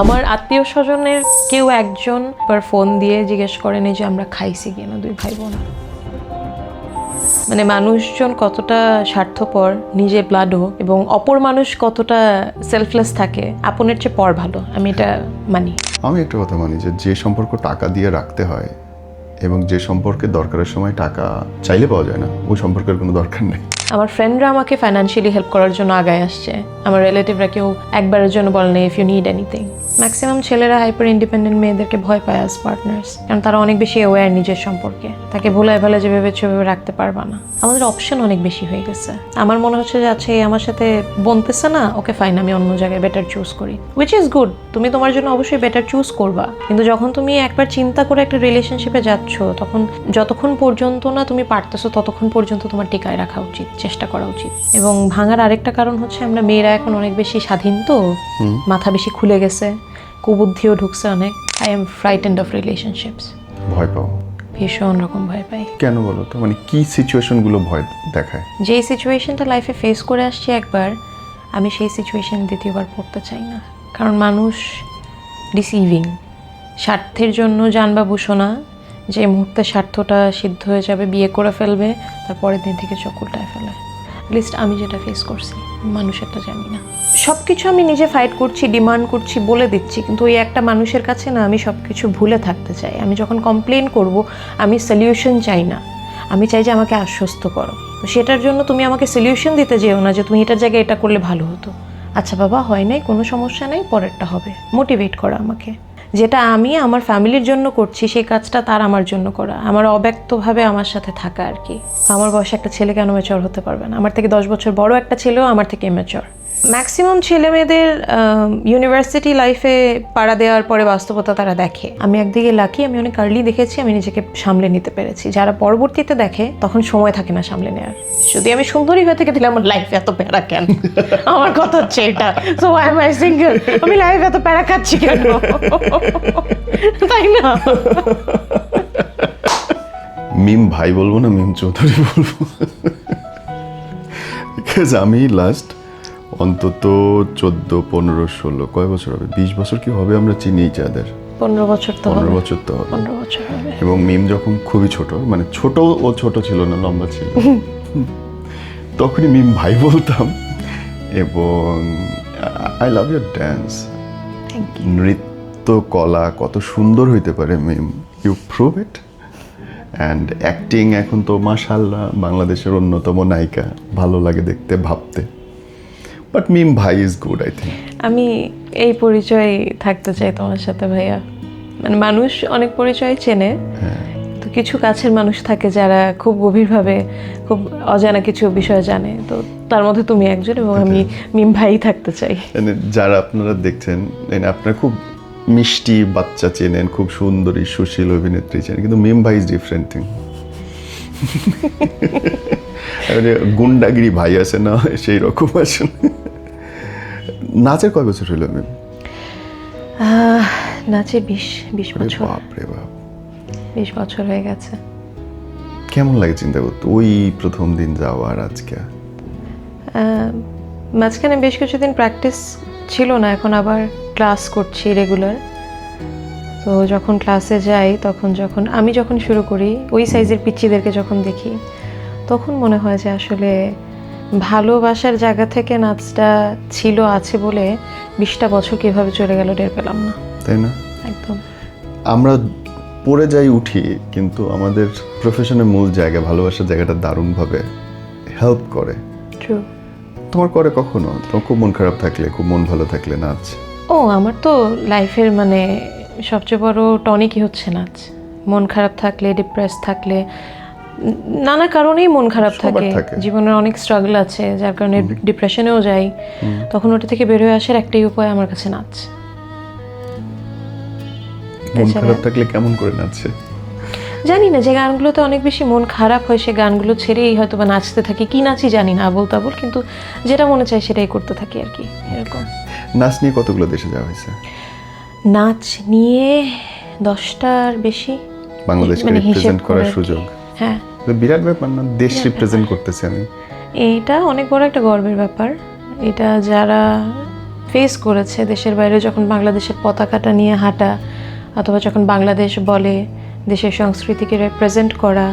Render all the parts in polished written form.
আমার আত্মীয় স্বজনের কেউ একজন পর ফোন দিয়ে জিজ্ঞেস করেন যে আমরা খাইছি কিনা দুই ভাই বোন। মানে মানুষজন কতটা স্বার্থপর, নিজে ব্লাডও, এবং অপর মানুষ কতটা সেলফলেস থাকে, আপনের চেয়ে পর ভালো, আমি এটা মানি। আমি একটা কথা মানি যে সম্পর্ক টাকা দিয়ে রাখতে হয় এবং যে সম্পর্কে দরকারের সময় টাকা চাইলে পাওয়া যায় না, ওই সম্পর্কের কোনো দরকার নেই। আমার ফ্রেন্ডরা আমাকে ফাইন্যান্সিয়ালি হেল্প করার জন্য আগায় আসছে, আমার রিলেটিভরা কেউ একবারের জন্য বলেন if you need anything. Maximum ছেলেরা হাইপার ইন্ডিপেন্ডেন্ট মেয়েদেরকে ভয় পায় অ্যাজ পার্টনার্স, কারণ তারা অনেক বেশি অ্যাওয়্যার নিজের সম্পর্কে, তাকে ভোলায় ফেলে যে ভেবেছে ওভাবে রাখতে পারবা না। আমাদের অপশন অনেক বেশি হয়ে গেছে। আমার মনে হচ্ছে যে আচ্ছা আমার সাথে বনতেছে না, ওকে ফাইন, আমি অন্য জায়গায় বেটার চুজ করি, উইচ ইজ গুড। তুমি তোমার জন্য অবশ্যই বেটার চুজ করবা, কিন্তু যখন তুমি একবার চিন্তা করে একটা রিলেশনশিপে যাচ্ছ, তখন যতক্ষণ পর্যন্ত না তুমি পারতেছো ততক্ষণ পর্যন্ত তোমার টিকায় রাখা উচিত, চেষ্টা করা উচিত। এবং ভাঙার আরেকটা কারণ হচ্ছে আমরা মেয়েরা এখন অনেক বেশি স্বাধীন, তো মাথা বেশি খুলে গেছে, কুবুদ্ধিও ঢুকছে অনেক। I am frightened of relationships. ভয় পাও? ভীষণ রকম ভয় পাই। কেন বলো তো? মানে কি সিচুয়েশনগুলো ভয় দেখায়? যেই সিচুয়েশনটা লাইফে ফেস করে আসছি একবার, আমি সেই সিচুয়েশন দ্বিতীয়বার পড়তে চাই না। কারণ মানুষ ডিসিভিং, স্বার্থের জন্য জান বা ভূষণা, যে মুহূর্তে স্বার্থটা সিদ্ধ হয়ে যাবে, বিয়ে করে ফেলবে, তারপরের দিন থেকে চোখ উল্টায় ফেলে। লিস্ট আমি যেটা ফেস করছি, মানুষেরটা জানি না। সব কিছু আমি নিজে ফাইট করছি, ডিমান্ড করছি, বলে দিচ্ছি, কিন্তু ওই একটা মানুষের কাছে না আমি সব কিছু ভুলে থাকতে চাই। আমি যখন কমপ্লেন করব, আমি সলিউশন চাই না, আমি চাই যে আমাকে আশ্বস্ত করো। তো সেটার জন্য তুমি আমাকে সলিউশন দিতে যেও না যে তুমি এটার জায়গায় এটা করলে ভালো হতো। আচ্ছা বাবা, হয় নাই, কোনো সমস্যা নেই, পরেরটা হবে। মোটিভেট করা আমাকে, যেটা আমি আমার ফ্যামিলির জন্য করছি সেই কাজটা তার আমার জন্য করা, আমার অব্যক্তভাবে আমার সাথে থাকা আর কি। আমার বয়সে একটা ছেলে কেন ম্যাচিওর হতে পারবে না? আমার থেকে 10 বছর বড় একটা ছেলেও আমার থেকে ইম্যাচিওর। ম্যাক্সিমাম ছেলে মেয়েদের ইউনিভার্সিটি লাইফে পাড়া দেওয়ার পরে বাস্তবতা তারা দেখে। আমি একদিকে লাকি, আমি অনেক আর্লি দেখেছি, আমি নিজেকে সামলে নিতে পেরেছি। যারা পরবর্তীতে দেখে তখন সময় থাকে না সামলে নেওয়ার। যদি আমি সুন্দরী হয়ে থেকে দিলে আমার লাইফ এত প্যারা কেন? আমার কথা হচ্ছে এটা। সো আই এম সিঙ্গেল, আমি লাইফ এত প্যারা খাচ্ছি কেন? তাই না? মিম ভাই বলবো না মিম চৌধুরী বলবো? আমি লাস্ট অন্তত 14, 15, 16 কয় বছর হবে, 20 বছর কি হবে আমরা চিনি যাদের। 15 বছর তো 15 বছর তো হবে। 15 বছর হবে। এবং মিম যখন খুবই ছোট, মানে ছোট, ও ছোট ছিল না, লম্বা ছিল, তখনই মিম ভাই বলতাম। এবং আই লাভ ইউর ড্যান্স, নৃত্য কলা কত সুন্দর হইতে পারে Mim, you prove it. And acting এখন তো মাশাআল্লাহ বাংলাদেশের অন্যতম নায়িকা, ভালো লাগে দেখতে ভাবতে। বাট মিম ভাই ইজ গুড, আই থিঙ্ক। আমি এই পরিচয় থাকতে চাই তোমার সাথে ভাইয়া। মানে মানুষ অনেক পরিচয় চেনে, তো কিছু কাছের মানুষ থাকে যারা খুব গভীরভাবে খুব অজানা কিছু বিষয় জানে, তো তার মধ্যে তুমি একজন, এবং আমি মিম ভাই থাকতে চাই। যারা আপনারা দেখছেন, আপনারা খুব মিষ্টি বাচ্চা চেনেন, খুব সুন্দরী সুশীল অভিনেত্রী চেনেন, কিন্তু মিম ভাই ইজ ডিফারেন্ট থিং। গুন্ডাগিরি ভাই আছে না, সেই রকম আছে। নাচের কয় বছর হলো মিম? নাচে 20 বছর। বাপরে বাপ, 20 বছর হয়ে গেছে। কেমন লাগে চিন্তা করতে, ওই প্রথম দিন যাওয়ার আজকে? মাঝখানে বেশ কিছুদিন প্র্যাকটিস ছিল না, এখন আবার ক্লাস করছি রেগুলার। তো যখন ক্লাসে যাই, যখন আমি শুরু করি, ওই সাইজের পিচ্চিদেরকে যখন দেখি, তখন মনে হয় যে আসলে ভালোবাসার জায়গা থেকে নাচটা ছিল, আছে বলে 20টা বছর কীভাবে চলে গেল টের পেলাম না। তাই না? একদম। আমরা পড়ে যাই উঠি, কিন্তু আমাদের প্রফেশনের মূল জায়গা, ভালোবাসার জায়গাটা দারুণভাবে হেল্প করে। ট্রু। তোমার করে কখনো? তোমার খুব মন খারাপ থাকলে, খুব মন ভালো থাকলে নাচ? আমার তো লাইফের মানে সবচেয়ে বড় টনিকই হচ্ছে নাচ। মন খারাপ থাকলে, ডিপ্রেস থাকলে, নানা কারণেই মন খারাপ থাকে, জীবনের অনেক স্ট্রাগল আছে যার কারণে ডিপ্রেশনেও যাই, তখন ওটা থেকে বের হয়ে আসার একটাই উপায় আমার কাছে নাচ। মন খারাপ থাকলে কেমন করে নাচছে? জানি না, যে গানগুলোতে অনেক বেশি মন খারাপ হয় সে গানগুলো ছেড়েই হয়তো বা নাচতে থাকি, কি নাচি জানি না, আবোল তাবোল, কিন্তু যেটা মনে চায় সেটাই করতে থাকি আর কি, এরকম। নাচ নিয়ে কতগুলো দেশে যাওয়া হয়েছে? নাচ নিয়ে 10টার বেশি বাংলাদেশকে রিপ্রেজেন্ট করার সুযোগ। হ্যাঁ, বিরাট ব্যাপার না? দেশ রিপ্রেজেন্ট করতেছি আমি, এটা অনেক বড় একটা গর্বের ব্যাপার। এটা যারা ফেস করেছে দেশের বাইরে যখন বাংলাদেশের পতাকাটা নিয়ে হাঁটা, অথবা যখন বাংলাদেশ বলে দেশের সংস্কৃতিকে রিপ্রেজেন্ট করা,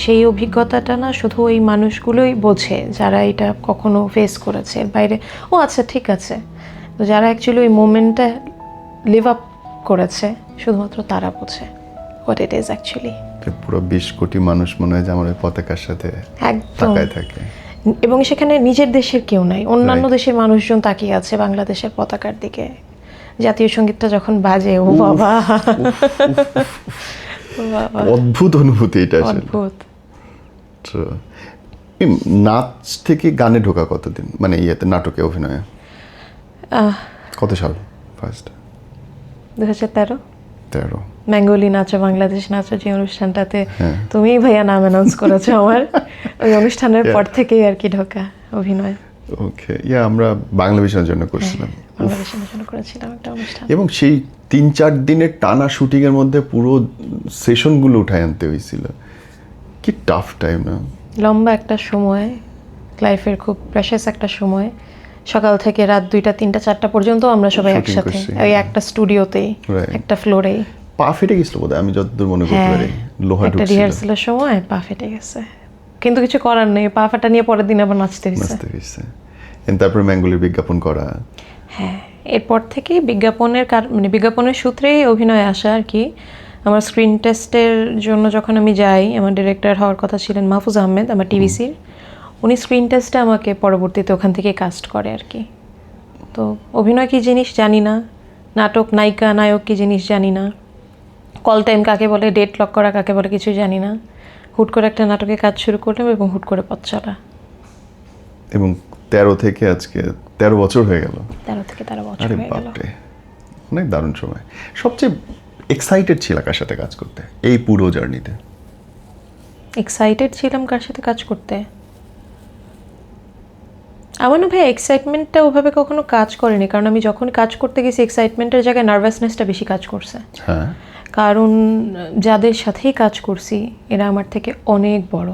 সেই অভিজ্ঞতাটা না শুধু ওই মানুষগুলোই বোঝে যারা এটা কখনো ফেস করেছে। এর বাইরে ও আচ্ছা ঠিক আছে, তো যারা অ্যাকচুয়ালি ওই মোমেন্টটা লিভ আপ করেছে শুধুমাত্র তারা বোঝে হোয়াট ইট ইজ অ্যাকচুয়ালি। পুরো 20 কোটি মানুষ মনে হয় যে আমার ওই পতাকার সাথে একদম, তাকায় থাকে, এবং সেখানে নিজের দেশের কেউ নাই, অন্যান্য Right. দেশের মানুষজন তাকিয়ে আছে বাংলাদেশের পতাকার দিকে। জাতীয় সঙ্গীতটা যখন বাজে, ও বাবা, ও বাবা, অদ্ভুত অনুভূতি এটা আসলে। অদ্ভুত। তো, এই নাচ থেকে গানে ঢোকা কতদিন, মানে ইয়েতে নাটকে অভিনয়ে কত সাল ফার্স্ট? 2013 13। ম্যাঙ্গোলি নাচো বাংলাদেশ নাচো, যে অনুষ্ঠানটাতে তুমি ভাইয়া নাম অ্যানাউন্স করেছো আমার, ওই অনুষ্ঠানের পর থেকেই আর কি ঢোকা অভিনয়। ওকে, ইয়া আমরা বাংলাদেশের জন্য করছিলাম, বাংলাদেশের জন্য করেছিলাম একটা অনুষ্ঠান। এবং সেই 3-4 দিনের টানা শুটিংয়ের মধ্যে পুরো সেশনগুলো উঠায় আনতে হয়েছিল। কি টাফ টাইম না? লম্বা একটা সময়, লাইফের খুব প্রেশাস একটা সময়। সকাল থেকে রাত 2টা 3টা 4টা পর্যন্ত আমরা সবাই Shooting একসাথে করছি, ওই একটা স্টুডিওতেই, Right. একটা ফ্লোরেই। পা ফেটে গেছিল বোধহয়, আমি যতদূর মনে করতে হ্যাঁ, পারি, লোহা একটা ঢুকছিল, রিহার্সালের সময় পা ফেটে গেছে, কিন্তু কিছু করার নেই, পা ফাটা নিয়ে পরের দিন আবার নাচতে হয়েছে। নাচতে হয়েছে। তারপরে ম্যাঙ্গোলির বিজ্ঞাপন করা। হ্যাঁ, এরপর থেকেই বিজ্ঞাপনের মানে বিজ্ঞাপনের সূত্রেই অভিনয়ে আসা আর কি। আমার স্ক্রিন টেস্টের জন্য যখন আমি যাই, আমার ডিরেক্টর হওয়ার কথা ছিলেন মাহফুজ আহমেদ, আমার টিভিসির, উনি স্ক্রিন টেস্টে আমাকে পরবর্তীতে ওখান থেকে কাস্ট করে আর কি। তো অভিনয় কী জিনিস জানি না, নাটক নায়িকা নায়ক কী জিনিস জানি না, কল টাইম কাকে বলে, ডেট লক করা কাকে বলে কিছুই জানি না। হুট করে একটা নাটকে কাজ শুরু করলাম এবং হুট করে পথ চলা। এবং 13 থেকে আজকে 13 বছর হয়ে গেল। 13 থেকে 13 বছর আরে হয়ে গেল। বাপরে, অনেক দারুণ সময়। সবচেয়ে এক্সাইটেড ছিল কার সাথে কাজ করতে এই পুরো জার্নিতে? এক্সাইটেড ছিলাম কার সাথে কাজ করতে? আমার না ভাই এক্সাইটমেন্টটা ওভাবে কখনো কাজ করেনি, কারণ আমি যখন কাজ করতে গেছি এক্সাইটমেন্টের জায়গায় নার্ভাসনেসটা বেশি কাজ করছে। হ্যাঁ, কারণ যাদের সাথেই কাজ করছি এরা আমার থেকে অনেক বড়,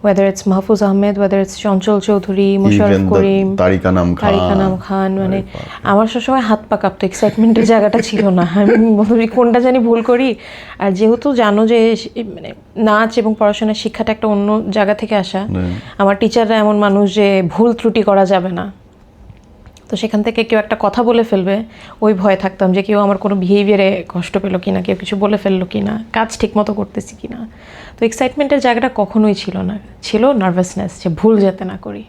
whether it's Mahfuz Ahmed, whether it's Chanchal Chowdhury, Mosharraf Karim, তারিকা নাম খান, মানে আমার সবসময় হাত পা কাঁপতো, এক্সাইটমেন্টের জায়গাটা ছিল না, আমি কোনটা জানি ভুল করি। আর যেহেতু জানো যে মানে নাচ এবং পড়াশোনার শিক্ষাটা একটা অন্য জায়গা থেকে আসা, আমার টিচাররা এমন মানুষ যে ভুল ত্রুটি করা যাবে না, তো সেখান থেকে কেউ একটা কথা বলে ফেলবে ওই ভয়ে থাকতাম যে কেউ আমার কোনো বিহেভিয়ারে কষ্ট পেলো কিনা, কেউ কিছু বলে ফেললো কিনা, কাজ ঠিকমতো করতেছি কিনা। তো এক্সাইটমেন্টের জায়গাটা কখনোই ছিল না, ছিল নার্ভাসনেস যে ভুল যাতে না করি।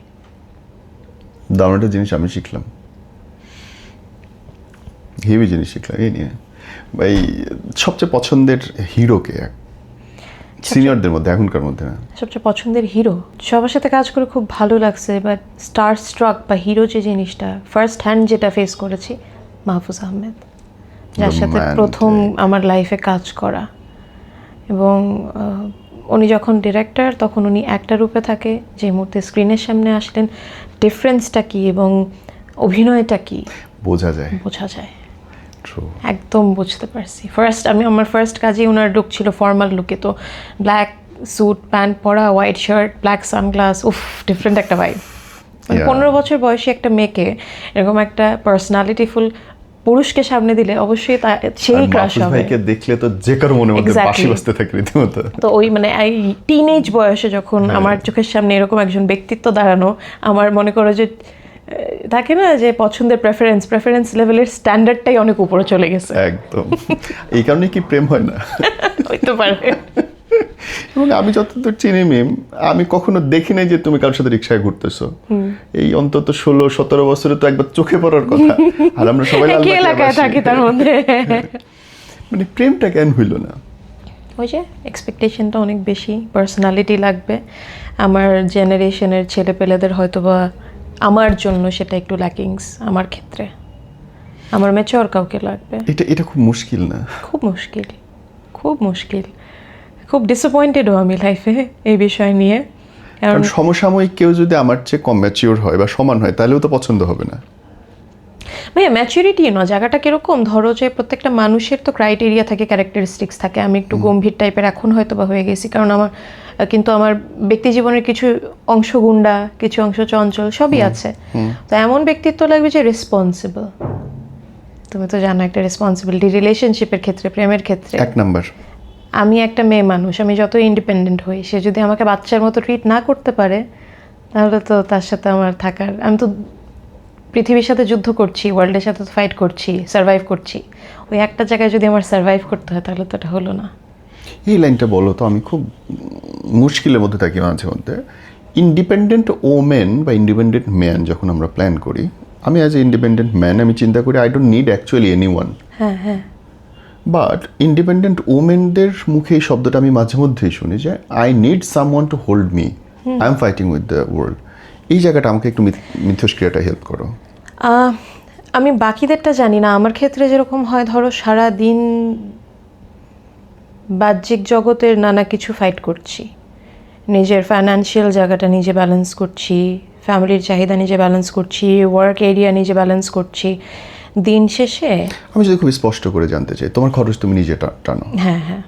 দারুণ একটা জিনিস আমি শিখলাম, হেভি জিনিস শিখলাম এই নিয়ে। ভাই, সবচেয়ে পছন্দের হিরোকে সিনিয়রদের মধ্যে, এখনকার মধ্যে? না, সবচেয়ে পছন্দের হিরো, সবার সাথে কাজ করে খুব ভালো লাগছে, বাট স্টার স্ট্রাক বা হিরো যে জিনিসটা ফার্স্ট হ্যান্ড যেটা ফেস করেছি, মাহফুজ আহমেদ, যার সাথে প্রথম আমার লাইফে কাজ করা। এবং উনি যখন ডিরেক্টর তখন উনি একটা রূপে থাকে, যে মুহূর্তে স্ক্রিনের সামনে আসলেন ডিফারেন্সটা কী এবং অভিনয়টা কী বোঝা যায়। একদম বুঝতে পারছি। আমার ফার্স্ট কাজেই ওনার লুক ছিল ফর্মাল লুকে, তো ব্ল্যাক স্যুট প্যান্ট পরা, হোয়াইট শার্ট, ব্ল্যাক সানগ্লাস, উফ ডিফারেন্ট একটা ভাইব। মানে 15 বছর বয়সী একটা মেয়েকে এরকম একটা পার্সোনালিটিফুল পুরুষকে সামনে দিলে অবশ্যই সেই ক্রাশ হবে। ভাইকে দেখলে তো যে কারো মনে মধ্যে বাঁশি বাজতে থাকে রীতিমতো। তো ওই মানে এই টিনেজ বয়সে যখন আমার চোখের সামনে এরকম একজন ব্যক্তিত্ব দাঁড়ানো, আমার মনে করো যে থাকে না যে পছন্দের প্রেফারেন্স লেভেলের স্ট্যান্ডার্ডটাই অনেক উপরে চলে গেছে। একদম, এই কারণে কি প্রেম হয় না? হইতে পারে। এবং আমি যতদূর চিনি মিম, আমি কখনো দেখি নাই যে তুমি কারোর সাথে রিক্সায় ঘুরতেছো। এই অন্তত 16-17 বছরে তো একবার চোখে পড়ার কথা, আর আমরা সবাই কি এলাকায় থাকি তার মধ্যে। মানে প্রেমটা কেন হইল না? ওই যে এক্সপেকটেশনটা অনেক বেশি, পার্সোনালিটি লাগবে। আমার জেনারেশনের ছেলেপেলেদের হয়তো বা আমার জন্য সেটা একটু ল্যাকিংস, আমার ক্ষেত্রে আমার ম্যাচিওর কাউকে লাগবে। এটা খুব মুশকিল না? খুব মুশকিল, খুব ডিসঅ্যাপয়েন্টেডও আমি লাইফে এই বিষয় নিয়ে। কারণ সমসাময়িক কেউ যদি আমার চেয়ে কম ম্যাচিওর হয় বা সমান হয়, তাহলেও তো পছন্দ হবে না। ভাইয়া ম্যাচুরিটি না, জায়গাটা কিরকম, ধরো যে প্রত্যেকটা মানুষের তো ক্রাইটেরিয়া থাকে, ক্যারেক্টারিস্টিক্স থাকে। আমি একটু গম্ভীর টাইপের এখন হয়তো বা হয়ে গেছি, কারণ আমার কিন্তু আমার ব্যক্তি জীবনের কিছু অংশ গুন্ডা, কিছু অংশ চঞ্চল, সবই আছে। তো এমন ব্যক্তিত্ব লাগবে যে রেসপন্সিবল। তুমি তো জানো একটা রেসপন্সিবিলিটি রিলেশনশিপের ক্ষেত্রে, প্রেমের ক্ষেত্রে। 1 নাম্বার। আমি একটা মেয়ে মানুষ, আমি যত ইন্ডিপেন্ডেন্ট হই, সে যদি আমাকে বাচ্চার মতো ট্রিট না করতে পারে, তাহলে তো তার সাথে আমার থাকার, আমি তো পৃথিবীর সাথে যুদ্ধ করছি, ওয়ার্ল্ডের সাথে তো ফাইট করছি, সার্ভাইভ করছি। ওই একটা জায়গায় যদি আমার সার্ভাইভ করতে হয়, তাহলে তো এটা হলো না। এই লাইনটা বলো তো, আমি খুব মুশকিলের মধ্যে থাকি মাঝে মধ্যে। ইন্ডিপেন্ডেন্ট ওমেন বা ইন্ডিপেন্ডেন্ট ম্যান যখন আমরা প্ল্যান করি, আমি অ্যাজ এ ইন্ডিপেন্ডেন্ট ম্যান আমি চিন্তা করি I don't need actually anyone. হ্যাঁ হ্যাঁ। বাট ইন্ডিপেন্ডেন্ট ওমেনদের মুখে এই শব্দটা আমি মাঝে মধ্যেই শুনি যে I need someone to hold me, I am fighting with the world. এই জায়গাটা আমাকে একটু মিথস্ক্রিয়াটা হেল্প করো। আমি বাকিদেরটা জানি না, আমার ক্ষেত্রে যেরকম হয়, ধরো সারা দিন বাহ্যিক জগতের নানা কিছু ফাইট করছি, নিজের ফাইন্যান্সিয়াল জায়গাটা নিজে ব্যালেন্স করছি, ফ্যামিলির চাহিদা নিজে ব্যালেন্স করছি, ওয়ার্ক এরিয়া নিজে ব্যালেন্স করছি। দিন শেষে আমি যদি খুব স্পষ্ট করে জানতে চাই, তোমার খরচ তুমি নিজে টানো? হ্যাঁ হ্যাঁ।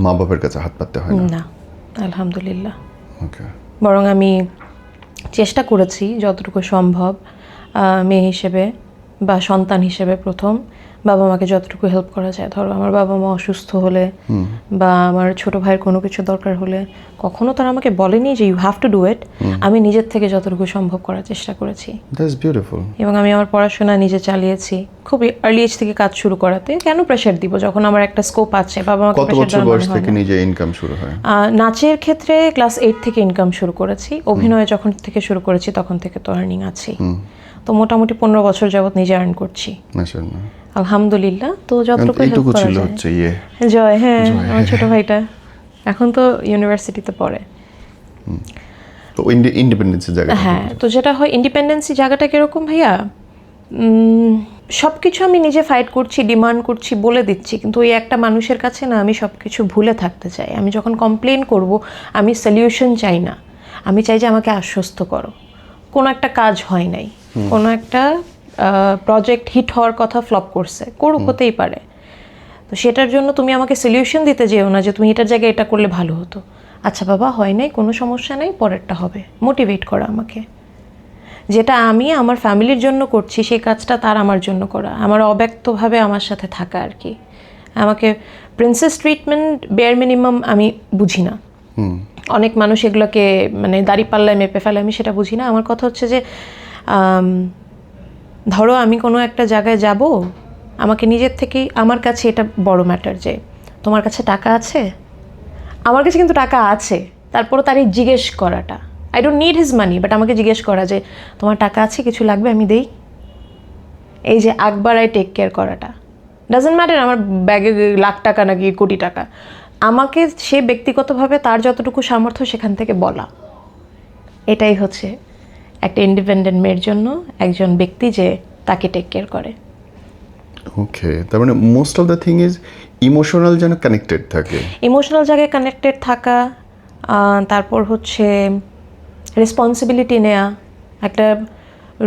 মা বাবার কাছে হাত পাততে হয় না? না, আলহামদুলিল্লাহ। ওকে। বরং আমি চেষ্টা করেছি যতটুকু সম্ভব, মেয়ে হিসেবে বা সন্তান হিসেবে প্রথম বাবা মাকে যতটুকু হেল্প করা যায়। ধরো আমার বাবা মা অসুস্থ হলে বা আমার ছোট ভাইয়ের কোনো কিছু দরকার হলে, কখনো তারা আমাকে বলেনি যে you have to do it. আমি নিজের থেকে যতটুকু সম্ভব করার চেষ্টা করেছি। That's beautiful. এবং আমি আমার পড়াশোনা নিজে চালিয়েছি, খুব আর্লি এজ থেকে কাজ শুরু করাতে। কেন প্রেশার দিব যখন আমার একটা স্কোপ আছে? বাবা মাকে কত বছর বয়স থেকে নিজে ইনকাম শুরু হয়? নাচের ক্ষেত্রে ক্লাস 8 থেকে ইনকাম শুরু করেছি। অভিনয় যখন থেকে শুরু করেছি তখন থেকে তো আর্নিং আছে। তো মোটামুটি 15 বছর যাবত নিজে আর্ন করছি, মাশাআল্লাহ, আলহামদুলিল্লাহ। তো যতটুকু হেল্প করা ছিল যায়। হচ্ছে জয়, হ্যাঁ, আমার ছোট ভাইটা এখন তো ইউনিভার্সিটিতে পড়ে। তো ইন্ডিপেন্ডেন্সের জায়গা। হ্যাঁ, তো যেটা হয় ইন্ডিপেন্ডেন্সি জায়গাটা কিরকম ভাইয়া, সব কিছু আমি নিজে ফাইট করছি, ডিমান্ড করছি, বলে দিচ্ছি, কিন্তু ওই একটা মানুষের কাছে না আমি সব কিছু ভুলে থাকতে চাই। আমি যখন কমপ্লেন করব, আমি সলিউশন চাই না, আমি চাই যে আমাকে আশ্বস্ত করো। কোনো একটা কাজ হয় নাই, কোনো একটা প্রজেক্ট হিট হওয়ার কথা ফ্লপ করছে, করুক, হতেই পারে। তো সেটার জন্য তুমি আমাকে সলিউশন দিতে যেও না যে তুমি এটার জায়গায় এটা করলে ভালো হতো। আচ্ছা বাবা, হয় নাই, কোনো সমস্যা নেই, পরেরটা হবে। মোটিভেট করা আমাকে। যেটা আমি আমার ফ্যামিলির জন্য করছি, সেই কাজটা তার আমার জন্য করা, আমার অব্যক্তভাবে আমার সাথে থাকা আর কি। আমাকে প্রিন্সেস ট্রিটমেন্ট, বেয়ার মিনিমাম আমি বুঝি না। অনেক মানুষ এগুলোকে মানে দাড়িপাল্লায় মেপে ফেলে, আমি সেটা বুঝি না। আমার কথা হচ্ছে যে ধরো আমি কোনো একটা জায়গায় যাব, আমাকে নিজের থেকেই, আমার কাছে এটা বড় ম্যাটার যে তোমার কাছে টাকা আছে। আমার কাছে কিন্তু টাকা আছে, তারপরও তার এই জিজ্ঞেস করাটা, I don't need his money, but আমাকে জিজ্ঞেস করা যে তোমার টাকা আছে, কিছু লাগবে আমি দেই। এই যে একবার আই টেক কেয়ার করাটা, ডাজন্ট ম্যাটার আমার ব্যাগে লাখ টাকা নাকি কোটি টাকা, আমাকে সে ব্যক্তিগতভাবে তার যতটুকু সামর্থ্য সেখান থেকে বলা, এটাই হচ্ছে একটা ইন্ডিপেন্ডেন্ট মেয়ের জন্য একজন ব্যক্তি যে তাকে টেক কেয়ার করে। ওকে, তার মানে most of the thing is emotional, যেন কানেক্টেড থাকে। ইমোশনাল জায়গায় কানেক্টেড থাকা, তারপর হচ্ছে রেসপন্সিবিলিটি নেওয়া। একটা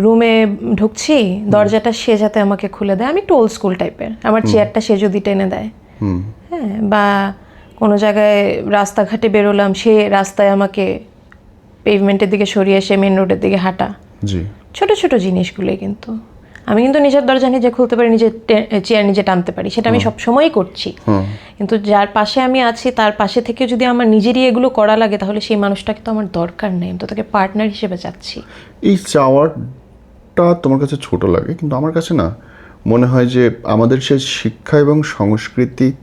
রুমে ঢুকছি, দরজাটা সে যাতে আমাকে খুলে দেয়। আমি একটু ওল্ড স্কুল টাইপের, আমার চেয়ারটা সে যদি টেনে দেয়, হ্যাঁ, বা কোনো জায়গায় রাস্তাঘাটে বেরোলাম, সে রাস্তায় আমাকে পেভমেন্টের দিকে সরিয়ে এসে মেন রোডের দিকে হাঁটা। জি, ছোট ছোট জিনিসগুলোই। কিন্তু আমি কিন্তু নিজের দরজা নিজে খুলতে পারি, নিজের চেয়ার নিজে টানতে পারি, সেটা আমি সবসময়ই করছি। কিন্তু যার পাশে আমি আছি তার পাশে থেকে যদি আমার নিজেরই এগুলো করা লাগে, তাহলে সেই মানুষটাকে তো আমার দরকার নেই, আমি তো তাকে পার্টনার হিসেবে চাচ্ছি। এই চাওয়ারটা তোমার কাছে ছোট লাগে, কিন্তু আমার কাছে না মনে হয় যে আমাদের সে শিক্ষা এবং সাংস্কৃতিক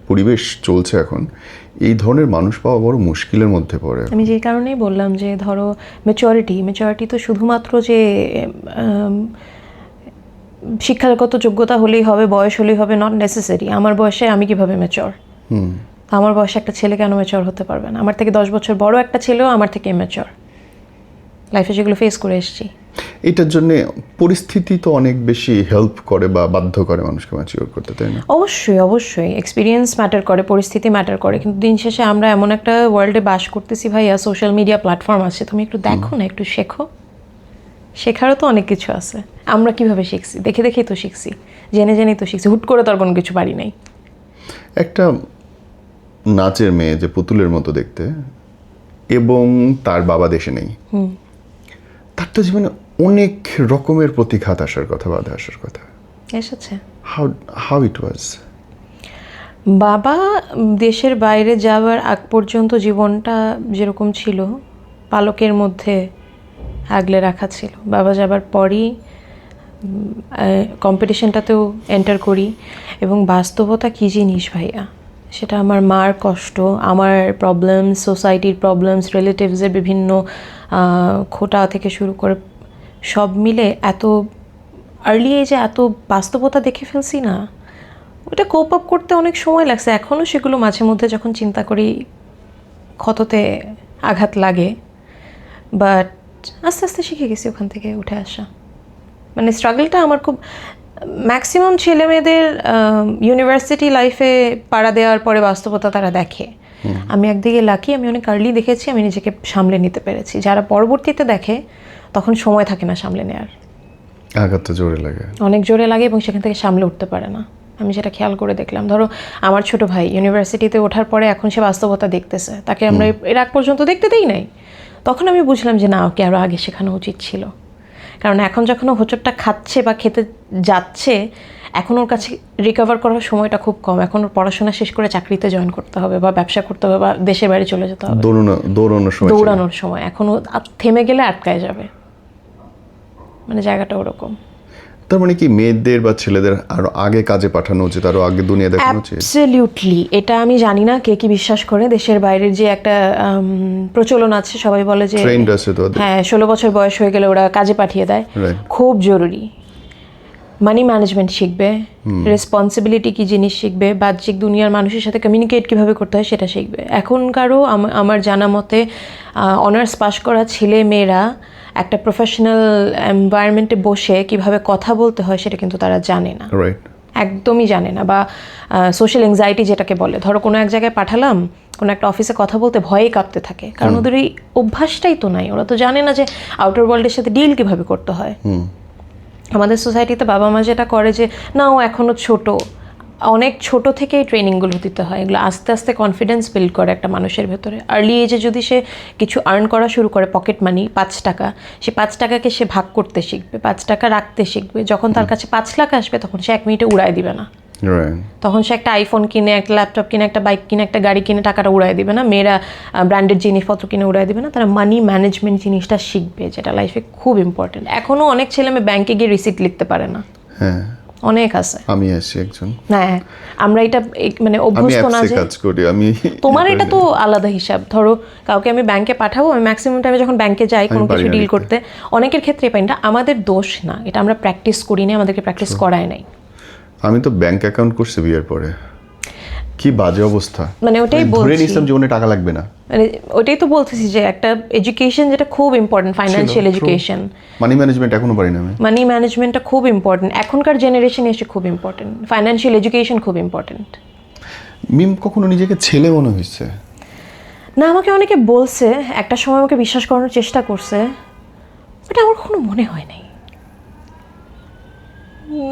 পরিবেশ চলছে এখন, এই ধরনের মানুষ পাওয়া বড় মুশকিলের মধ্যে পড়ে। আমি যে কারণেই বললাম যে ধরো মেচুরিটি তো শুধুমাত্র যে শিক্ষাগত যোগ্যতা হলেই হবে, বয়স হলেই হবে, নট নেসেসারি। আমার বয়সে আমি কিভাবে মেচর? আমার বয়সে একটা ছেলে কেন মেচর হতে পারবে না? আমার থেকে 10 বছর বড় একটা ছেলেও আমার থেকে মেচর, লাইফে যেগুলো ফেস করে এসেছি। এটার জন্য পরিস্থিতি তো অনেক বেশি হেল্প করে বা বাধ্য করে মানুষকে ম্যাচিওর করতে, তাই না? অবশ্যই অবশ্যই, এক্সপিরিয়েন্স ম্যাটার করে, পরিস্থিতি ম্যাটার করে, কিন্তু দিন শেষে আমরা এমন একটা ওয়ার্ল্ডে বাস করতেছি ভাইয়া, সোশ্যাল মিডিয়া প্ল্যাটফর্ম আছে, তুমি একটু দেখো না, একটু শেখো। শেখারও তো অনেক কিছু আছে। আমরা কিভাবে শিখছি? দেখে দেখেই তো শিখছি, জেনে জেনেই তো শিখছি, হুট করে তো আর কোনো কিছু পারি নাই। একটা নাচের মেয়ে যে পুতুলের মতো দেখতে, এবং তার বাবা দেশে নেই, তার তো জীবনে অনেক রকমের প্রতিঘাত আসার কথা, বাধা আসার কথা। এসেছে। হাউ ইট ওয়াজ? বাবা দেশের বাইরে যাওয়ার আগ পর্যন্ত জীবনটা যেরকম ছিল পালকের মধ্যে আগলে রাখা ছিল। বাবা যাবার পরই কম্পিটিশনটাতেও এন্টার করি, এবং বাস্তবতা কী জিনিস ভাইয়া, সেটা আমার মার কষ্ট, আমার প্রবলেমস, সোসাইটির প্রবলেমস, রিলেটিভসের বিভিন্ন খোটা থেকে শুরু করে সব মিলে এত আর্লি এজে এত বাস্তবতা দেখে ফেলছি না, ওটা কোপ আপ করতে অনেক সময় লাগছে। এখনও সেগুলো মাঝে মধ্যে যখন চিন্তা করি ক্ষততে আঘাত লাগে, বাট আস্তে আস্তে শিখে গেছি ওখান থেকে উঠে আসা। মানে স্ট্রাগলটা আমার খুব, ম্যাক্সিমাম ছেলে মেয়েদের ইউনিভার্সিটি লাইফে পাড়া দেওয়ার পরে বাস্তবতা তারা দেখে। আমি একদিকে লাকি, আমি অনেক আর্লি দেখেছি, আমি নিজেকে সামলে নিতে পেরেছি। যারা পরবর্তীতে দেখে তখন সময় থাকে না সামলে নেওয়ার, আঘাতটা জোরে লাগে, অনেক জোরে লাগে, এবং সেখান থেকে সামলে উঠতে পারে না। আমি সেটা খেয়াল করে দেখলাম। ধরো আমার ছোট ভাই ইউনিভার্সিটিতে ওঠার পরে এখন সে বাস্তবতা দেখতেছে, তাকে আমরা এর আগ পর্যন্ত দেখতে দেই নাই। তখন আমি বুঝলাম যে না, ওকে আরও আগে শেখানো উচিত ছিল। কারণ এখন যখন ও হোঁচটটা খাচ্ছে বা খেতে যাচ্ছে, এখন ওর কাছে রিকভার করার সময়টা খুব কম। এখন ওর পড়াশোনা শেষ করে চাকরিতে জয়েন করতে হবে, বা ব্যবসা করতে হবে, বা দেশের বাইরে চলে যেতে হবে, দৌড়ানোর সময়। এখন ও থেমে গেলে আটকায় যাবে, মানে জায়গাটা ওরকম। তার মানে কি মেয়েদের বা ছেলেদের আরো আগে কাজে পাঠানো উচিত, আরো আগে দুনিয়া দেখানো উচিত? অ্যাবসলিউটলি। এটা আমি জানি না কে কি বিশ্বাস করে। দেশের বাইরের যে একটা প্রচলন আছে, সবাই বলে যে হ্যাঁ 16 বছর বয়স হয়ে গেলে ওরা কাজে পাঠিয়ে দেয়। খুব জরুরি। মানি ম্যানেজমেন্ট শিখবে, রেসপন্সিবিলিটি কী জিনিস শিখবে, বাহ্যিক দুনিয়ার মানুষের সাথে কমিউনিকেট কীভাবে করতে হয় সেটা শিখবে। এখনকারও আমার জানা মতে অনার্স পাশ করা ছেলে মেয়েরা একটা প্রফেশনাল এনভায়রনমেন্টে বসে কিভাবে কথা বলতে হয় সেটা কিন্তু তারা জানে না, একদমই জানে না। বা সোশ্যাল অ্যাংজাইটি যেটাকে বলে, ধরো কোনো এক জায়গায় পাঠালাম, কোনো একটা অফিসে কথা বলতে ভয়ে কাঁপতে থাকে, কারণ ওদের এই অভ্যাসটাই তো নাই। ওরা তো জানে না যে আউটার ওয়ার্ল্ডের সাথে ডিল কীভাবে করতে হয়। আমাদের সোসাইটিতে বাবা মা যেটা করে যে না, ও এখনও ছোট, অনেক ছোট থেকেই ট্রেনিংগুলো দিতে হয়। এগুলো আস্তে আস্তে কনফিডেন্স বিল্ড করে একটা মানুষের ভেতরে। আর্লি এজে যদি সে কিছু আর্ন করা শুরু করে, পকেট মানি 5 টাকা, সে 5 টাকাকে সে ভাগ করতে শিখবে, 5 টাকা রাখতে শিখবে। যখন তার কাছে 5 লাখ আসবে তখন সে 1 মিনিটে উড়ায় দিবে না। তখন সে একটা আইফোন কিনে, একটা ল্যাপটপ কিনে, একটা বাইক কিনে, একটা গাড়ি কিনে টাকাটা উড়ায় দিবে না। মেয়েরা ব্র্যান্ডেড জিনিসপত্র কিনে উড়ায় দিবে না। তারা মানি ম্যানেজমেন্ট জিনিসটা শিখবে, যেটা লাইফে খুব ইম্পর্টেন্ট। এখনও অনেক ছেলে মেয়ে ব্যাংকে গিয়ে রিসিট লিখতে পারে না। হ্যাঁ, অনেক আছে। আমি আছি একজন। হ্যাঁ, আমরা এটা মানে অভ্যস্ত না যে কাজ করি আমি। তোমার এটা তো আলাদা হিসাব। ধরো কাউকে আমি ব্যাংকে পাঠাবো, আমি ম্যাক্সিমাম টাইমে যখন ব্যাংকে যাই কোনো কিছু ডিল করতে, অনেকের ক্ষেত্রে পাই না। আমাদের দোষ না, এটা আমরা প্র্যাকটিস করি না, আমাদেরকে প্র্যাকটিস করায় নাই। আমি তো ব্যাংক অ্যাকাউন্ট করছি বিয়ের পরে, কি বাজে অবস্থা। মানে ওটাই ধরে নিছিলাম জীবনে টাকা লাগবে না। মানে ওটাই তো বলতেছি যে একটা এডুকেশন যেটা খুব important, financial education, money management এখনো পারি না আমি। মানি ম্যানেজমেন্টটা খুব ইম্পর্টেন্ট, এখনকার জেনারেশনে এসে খুব ইম্পর্টেন্ট। ফাইন্যান্সিয়াল এডুকেশন খুব ইম্পর্টেন্ট। মিম কখনো নিজেকে ছেলে মনে হয়েছে? না, আমাকে অনেকে বলছে, একটা সময় আমাকে বিশ্বাস করানোর চেষ্টা করছে, এটা আমার কখনো মনে হয় নাই।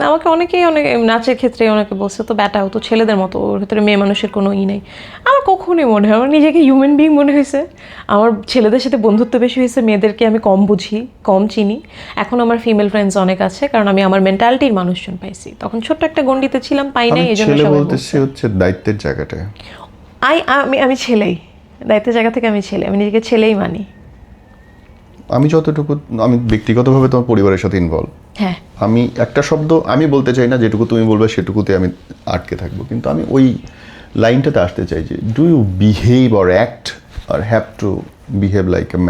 আমাকে অনেকেই নাচের ক্ষেত্রে অনেকে বলছে তো ব্যাটাও তো ছেলেদের মতো, ওর ভিতরে মেয়ে মানুষের কোনো নেই। আমার কখনোই মনে হয়, আমার নিজেকে হিউম্যান বিং মনে হয়েছে। আমার ছেলেদের সাথে বন্ধুত্ব বেশি হয়েছে, মেয়েদেরকে আমি কম বুঝি, কম চিনি। এখন আমার ফিমেল ফ্রেন্ডস অনেক আছে, কারণ আমি আমার মেন্টালিটির মানুষজন পাইছি। তখন ছোট্ট একটা গণ্ডিতে ছিলাম, পাই নাই, এই জন্য সবাই বলছে। হচ্ছে দায়িত্বের জায়গাটা। আমি ছেলেই, দায়িত্বের জায়গা থেকে আমি ছেলে, আমি নিজেকে ছেলেই মানি। আমি যতটুকু, আমি ব্যক্তিগতভাবে তোমার পরিবারের সাথে ইনভলভ। হ্যাঁ, আমি একটা শব্দ আমি বলতে চাই না, যেটুকু তুমি বলবে সেটুকুতে আমি আটকে থাকবো। কিন্তু আমি ওই লাইনটাতে আসতে চাই যে do you behave or act or have to behave like a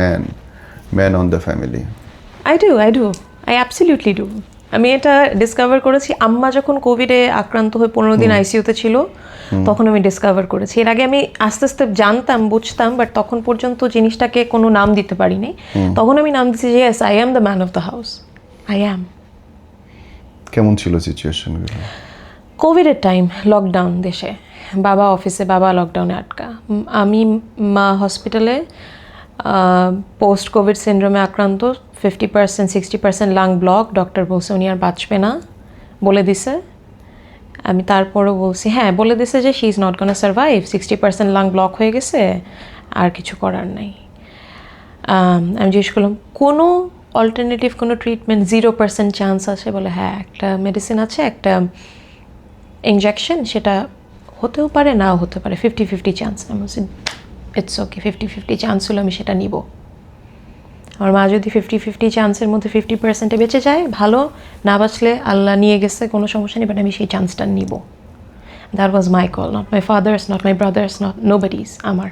man on the family? I absolutely do. আমি এটা ডিসকভার করেছি আম্মা যখন কোভিডে আক্রান্ত হয়ে 15 দিন আইসিইউতে ছিল, তখন আমি ডিসকভার করেছি। এর আগে আমি আস্তে আস্তে জানতাম, বুঝতাম, বাট তখন পর্যন্ত জিনিসটাকে কোনো নাম দিতে পারিনি। তখন আমি নাম দিচ্ছি যে yes, I am the man of the house, I am. কেমন ছিল সিচুয়েশনগুলো? কোভিডের টাইম, লকডাউন দেশে, বাবা অফিসে, বাবা লকডাউনে আটকা, আমি মা হসপিটালে, পোস্ট কোভিড সিনড্রোমে আক্রান্ত, 50% 60% লাং ব্লক। ডক্টর বলছে উনি আর বাঁচবে না, বলে দিছে। আমি তারপরও বলছি হ্যাঁ, বলে দিছে যে she is not gonna survive, 60% lung block হয়ে গেছে, আর কিছু করার নাই। আমি জিজ্ঞেস করলাম কোনো অল্টারনেটিভ কোনো ট্রিটমেন্ট 0% চান্স আছে? বলে হ্যাঁ, একটা মেডিসিন আছে, একটা ইনজেকশন, সেটা হতেও পারে নাও হতে পারে, 50-50 চান্স। আমি বলছি ইটস ওকে, 50-50 চান্স হলো, আমি সেটা নিব। আমার মা যদি 50-50 চান্সের মধ্যে 50%-এ বেঁচে যায় ভালো, না বাঁচলে আল্লাহ নিয়ে গেছে, কোনো সমস্যা নেই, বাট আমি সেই চান্সটা নিব। That was my call, not my father's, not my brother's, not nobody's, আমার।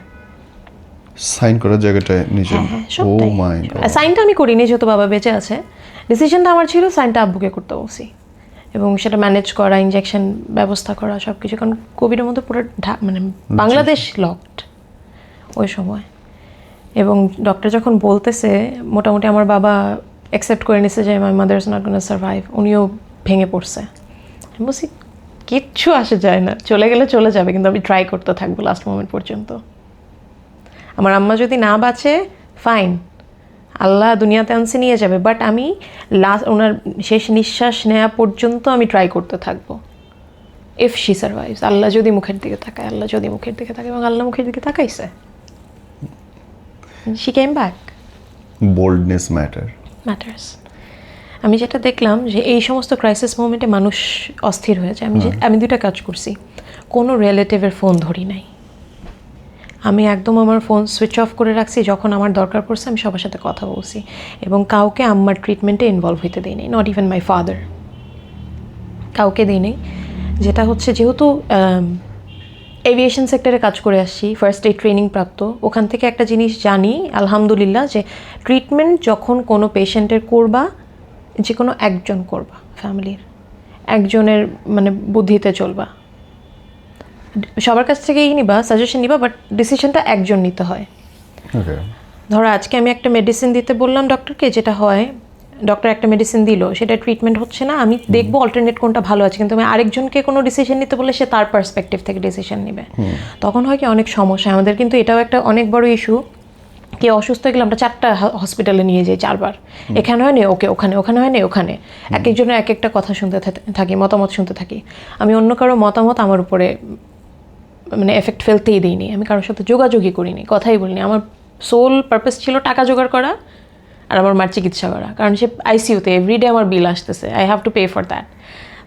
সাইন করার জায়গাটায় নিজে, হ্যাঁ, ও সবটাই। মাই গড। সাইনটা আমি করিনি, যেহেতু বাবা বেঁচে আছে। ডিসিশনটা আমার ছিল, সাইনটা আব্বুকে করতে বলছি, এবং সেটা ম্যানেজ করা, ইনজেকশন ব্যবস্থা করা, সব কিছু। কারণ কোভিডের মধ্যে পুরো মানে বাংলাদেশ লকড ওই সময়। এবং ডক্টর যখন বলতেছে, মোটামুটি আমার বাবা অ্যাকসেপ্ট করে নিছে যে my mother is not gonna survive, উনিও ভেঙে পড়ছে। আমি বলছি কিচ্ছু আসে যায় না, চলে গেলে চলে যাবে, কিন্তু আমি ট্রাই করতে থাকবো লাস্ট মোমেন্ট পর্যন্ত। আমার আম্মা যদি না বাঁচে ফাইন, আল্লাহ দুনিয়াতে আনছে নিয়ে যাবে, বাট আমি ওনার শেষ নিঃশ্বাস নেওয়া পর্যন্ত আমি ট্রাই করতে থাকবো। ইফ শি সার্ভাইভস, আল্লাহ যদি মুখের দিকে তাকায়, আল্লাহ যদি মুখের দিকে তাকায়, এবং আল্লাহ মুখের দিকে তাকাইছে। She came back. Boldness matters. আমি যেটা দেখলাম যে এই সমস্ত ক্রাইসিস মোমেন্টে মানুষ অস্থির হয়ে যায়। আমি দুইটা কাজ করছি। কোনো রিলেটিভের ফোন ধরি নাই, আমি একদম আমার ফোন সুইচ অফ করে রাখছি। যখন আমার দরকার পড়ছে আমি সবার সাথে কথা বলছি, এবং কাউকে আমার ট্রিটমেন্টে ইনভলভ হইতে দিই নাই, নট ইভেন মাই ফাদার, কাউকে দিই নাই। যেটা হচ্ছে, যেহেতু এভিয়েশন সেক্টরে কাজ করে আসছি, ফার্স্ট এইড ট্রেনিং প্রাপ্ত, ওখান থেকে একটা জিনিস জানি আলহামদুলিল্লাহ, যে ট্রিটমেন্ট যখন কোনো পেশেন্টের করবা, যে কোনো একজন করবা, ফ্যামিলির একজনের মানে বুদ্ধিতে চলবা, সবার কাছ থেকেই নিবা, সাজেশন নিবা, বাট ডিসিশনটা একজন নিতে হয়। ওকে, ধরো আজকে আমি একটা মেডিসিন দিতে বললাম ডক্টরকে, যেটা হয় ডক্টর একটা মেডিসিন দিল, সেটা ট্রিটমেন্ট হচ্ছে না, আমি দেখবো অল্টারনেট কোনটা ভালো আছে, কিন্তু আমি আরেকজনকে কোনো ডিসিশন নিতে বললে সে তার পার্সপেক্টিভ থেকে ডিসিশন নেবে। তখন হয় কি অনেক সমস্যা আমাদের, কিন্তু এটাও একটা অনেক বড় ইস্যু। কে অসুস্থ হয়ে গেলে আমরা 4টা হসপিটালে নিয়ে যাই 4বার, এখানে হয় না ওকে ওখানে, ওখানে হয় না ওখানে, এক একজনের এক একটা কথা শুনতে থাকি, মতামত শুনতে থাকি। আমি অন্য কারো মতামত আমার উপরে মানে এফেক্ট ফেলতেই দিইনি, আমি কারোর সাথে যোগাযোগই করিনি, কথাই বলিনি। আমার সোল পারপাস ছিল টাকা জোগাড় করা আর আমার মার চিকিৎসা করা, কারণ সে আইসিইউতে, এভরিডে আমার বিল আসতেছে, I have to pay for that.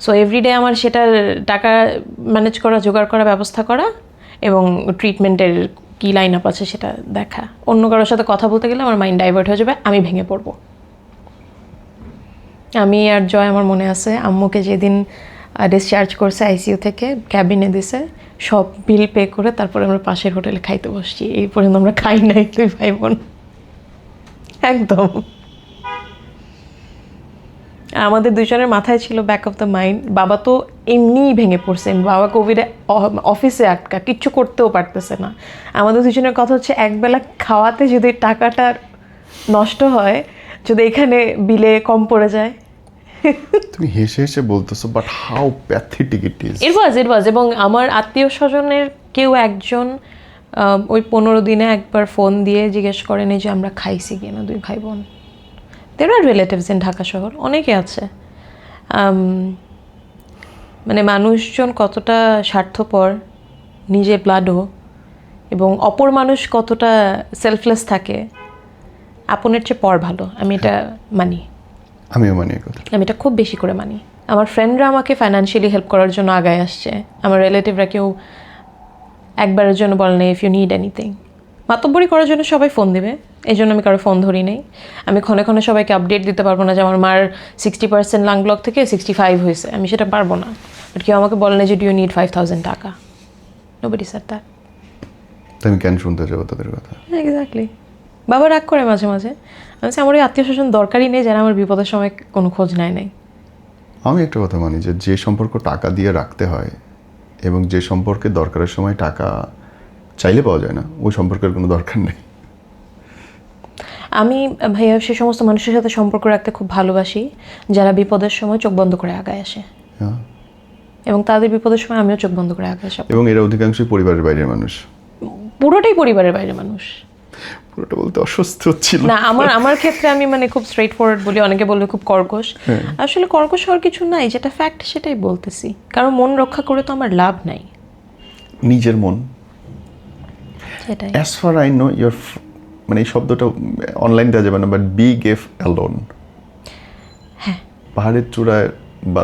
So every day আমার সেটার টাকা ম্যানেজ করা, জোগাড় করা, ব্যবস্থা করা, এবং ট্রিটমেন্টের কী লাইন আপ আছে সেটা দেখা। অন্য কারোর সাথে কথা বলতে গেলে আমার মাইন্ড ডাইভার্ট হয়ে যাবে, আমি ভেঙে পড়বো। আমি আর জয়, আমার মনে আছে আম্মুকে যেদিন ডিসচার্জ করছে আইসিইউ থেকে, ক্যাবিনে দিছে, সব বিল পে করে তারপরে আমরা পাশের হোটেলে খাইতে বসছি। এই পর্যন্ত আমরা খাই নাই 2 ভাই বোন, একদম। আমাদের দুজনের মাথায় ছিল ব্যাক অফ দ্য মাইন্ড, বাবা তো এমনিই ভেঙে পড়ছে, বাবা কোভিডে অফিসে আটকা, কিচ্ছু করতেও পারতেছে না। আমাদের দুজনের কথা হচ্ছে একবেলা খাওয়াতে যদি টাকাটা নষ্ট হয়, যদি এখানে বিলে কম পড়ে যায়। তুমি হেসে হেসে বলতেছো, but how pathetic it is. It was. এবং আমার আত্মীয় স্বজনের কেউ একজন ওই 15 দিনে একবার ফোন দিয়ে জিজ্ঞেস করেনি যে আমরা খাইছি কিনা 2 ভাই বোন। দেয়ার আর রিলেটিভস ইন ঢাকা শহর, অনেকে আছে। মানে মানুষজন কতটা স্বার্থপর, নিজে ব্লাডও, এবং অপর মানুষ কতটা সেলফলেস থাকে, আপনের চেয়ে পর ভালো। আমি এটা মানি, আমিও মানি এই কথা। আমি এটা খুব বেশি করে মানি। আমার ফ্রেন্ডরা আমাকে ফাইন্যান্সিয়ালি হেল্প করার জন্য আগায় আসছে, আমার রিলেটিভরা কেউ একবারের জন্য বলে নেই ইফ ইউ নিড এনিথিং। মাতব্বরি করার জন্য সবাই ফোন দেবে, এই জন্য আমি কারো ফোন ধরি নেই। আমি ক্ষণে ক্ষণে সবাইকে আপডেট দিতে পারবো না যে আমার মার 60% লাং ব্লক থেকে 65 হয়েছে, আমি সেটা পারবো না। বাট কেউ আমাকে বলে না যে ডু ইউ নিড 5,000 টাকা, নোবডি সেড দ্যাট। তো আমি কেন শুনতে যাবো তাদের কথা? এক্স্যাক্টলি। বাবা রাগ করে মাঝে মাঝে, আমি আমার ওই আত্মীয় স্বজন দরকারই নেই যারা আমার বিপদের সময় কোনো খোঁজ নেয় নাই। আমি একটা কথা মানি যে সম্পর্ক টাকা দিয়ে রাখতে হয়, এবং যে সম্পর্কে দরকারের সময় টাকা চাইলে পাওয়া যায় না, ওই সম্পর্কের কোনো দরকার নেই। আমি ভাইয়া সে সমস্ত মানুষের সাথে সম্পর্ক রাখতে খুব ভালোবাসি যারা বিপদের সময় চোখ বন্ধ করে আগায় আসে, হ্যাঁ, এবং তাদের বিপদের সময় আমিও চোখ বন্ধ করে আগায় আসি। এবং এরা অধিকাংশই পরিবারের বাইরের মানুষ। পুরোটাই পরিবারের বাইরে মানুষ। পুরোটা বলতে অস্বস্তি হচ্ছিল না, আমার ক্ষেত্রে আমি মানে খুব স্ট্রেট ফরওয়ার্ড বলি, অনেকে বলবে খুব কর্কশ। আসলে কর্কশ হওয়ার কিছু নাই, যেটা ফ্যাক্ট সেটাই বলতেছি। কারণ মন রক্ষা করে তো আমার লাভ নাই, নিজের মন। সেটাই। As far I know your মানে এই শব্দটা অনলাইন দেওয়া যাবে না, বাট বি গেভ অ্যালোন। হ্যাঁ, পাহাড়ের চূড়ায় বা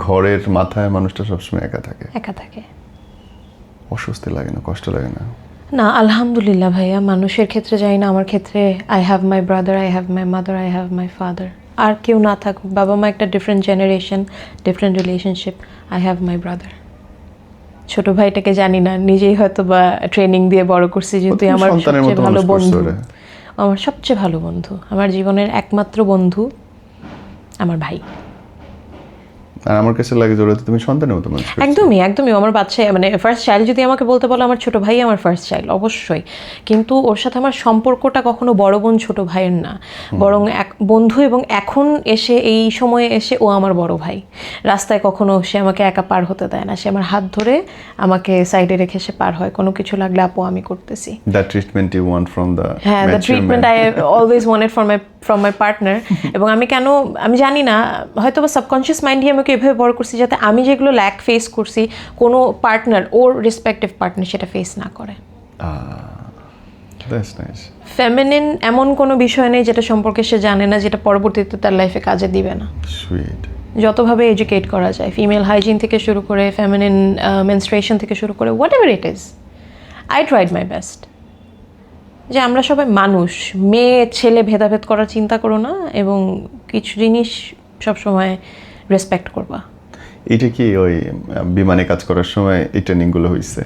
ঘরের মাথায় মানুষটা সবসময় একা থাকে। একা থাকে। অস্বস্তি লাগে না, কষ্ট লাগে না? না, আলহামদুলিল্লাহ ভাইয়া, মানুষের ক্ষেত্রে যাই না, আমার ক্ষেত্রে I have my brother, I have my mother, I have my father. আর কেউ না থাকুক, বাবা মা একটা different generation, different relationship, I have my brother. ছোট ভাইটাকে জানি না, নিজেই হয়তো বা ট্রেনিং দিয়ে বড় করছি, যেহেতু আমার সবচেয়ে ভালো বন্ধু, আমার সবচেয়ে ভালো বন্ধু, আমার জীবনের একমাত্র বন্ধু আমার ভাই। আর আমার কাছে লাগে যে ওরা তো তুমি সন্তানের মতো মানুষ করছো। একদমই একদমই, আমার বাচ্চা মানে ফার্স্ট চাইল্ড যদি আমাকে বলতে বলো, আমার ছোট ভাই আমার ফার্স্ট চাইল্ড অবশ্যই, কিন্তু ওর সাথে আমার সম্পর্কটা কখনো বড় বোন ছোট ভাইয়ের না, বরং এক বন্ধু। এবং এখন এসে এই সময়ে এসে ও আমার বড় ভাই। রাস্তায় কখনো সে আমাকে একা পার হতে দেয় না, সে আমার হাত ধরে আমাকে সাইডে রেখে সে পার হয়, কোনো কিছু লাগলে আপু আমি করতেছি। The treatment you want from the হ্যাঁ, the treatment I always wanted from my partner. এবং আমি জানি না, হয়তো বা সাবকনশিয়াস মাইন্ডই আমাকে এভাবে বড় করছি, যাতে আমি যেগুলো ল্যাক ফেস করছি, কোনো পার্টনার, ওর রেসপেক্টিভ পার্টনার সেটা ফেস না করে। That's nice. ফেমিনিন এমন কোনো বিষয় নেই যেটা সম্পর্কে সে জানে না, যেটা পরবর্তীতে তার লাইফে কাজে দিবে না। সুইট। যতভাবে এডুকেট করা যায়, ফিমেল হাইজিন থেকে শুরু করে ফেমিনিন মেনস্ট্রুয়েশন থেকে শুরু করে what ever it is, I tried my best. যে আমরা সবাই মানুষ, মেয়ে ছেলে ভেদাভেদ করার চিন্তা করো না, এবং কিছু জিনিস সবসময় রেসপেক্ট করবা। এটা কি ওই বিমানে কাজ করার সময় এই ট্রেনিংগুলো হয়েছে?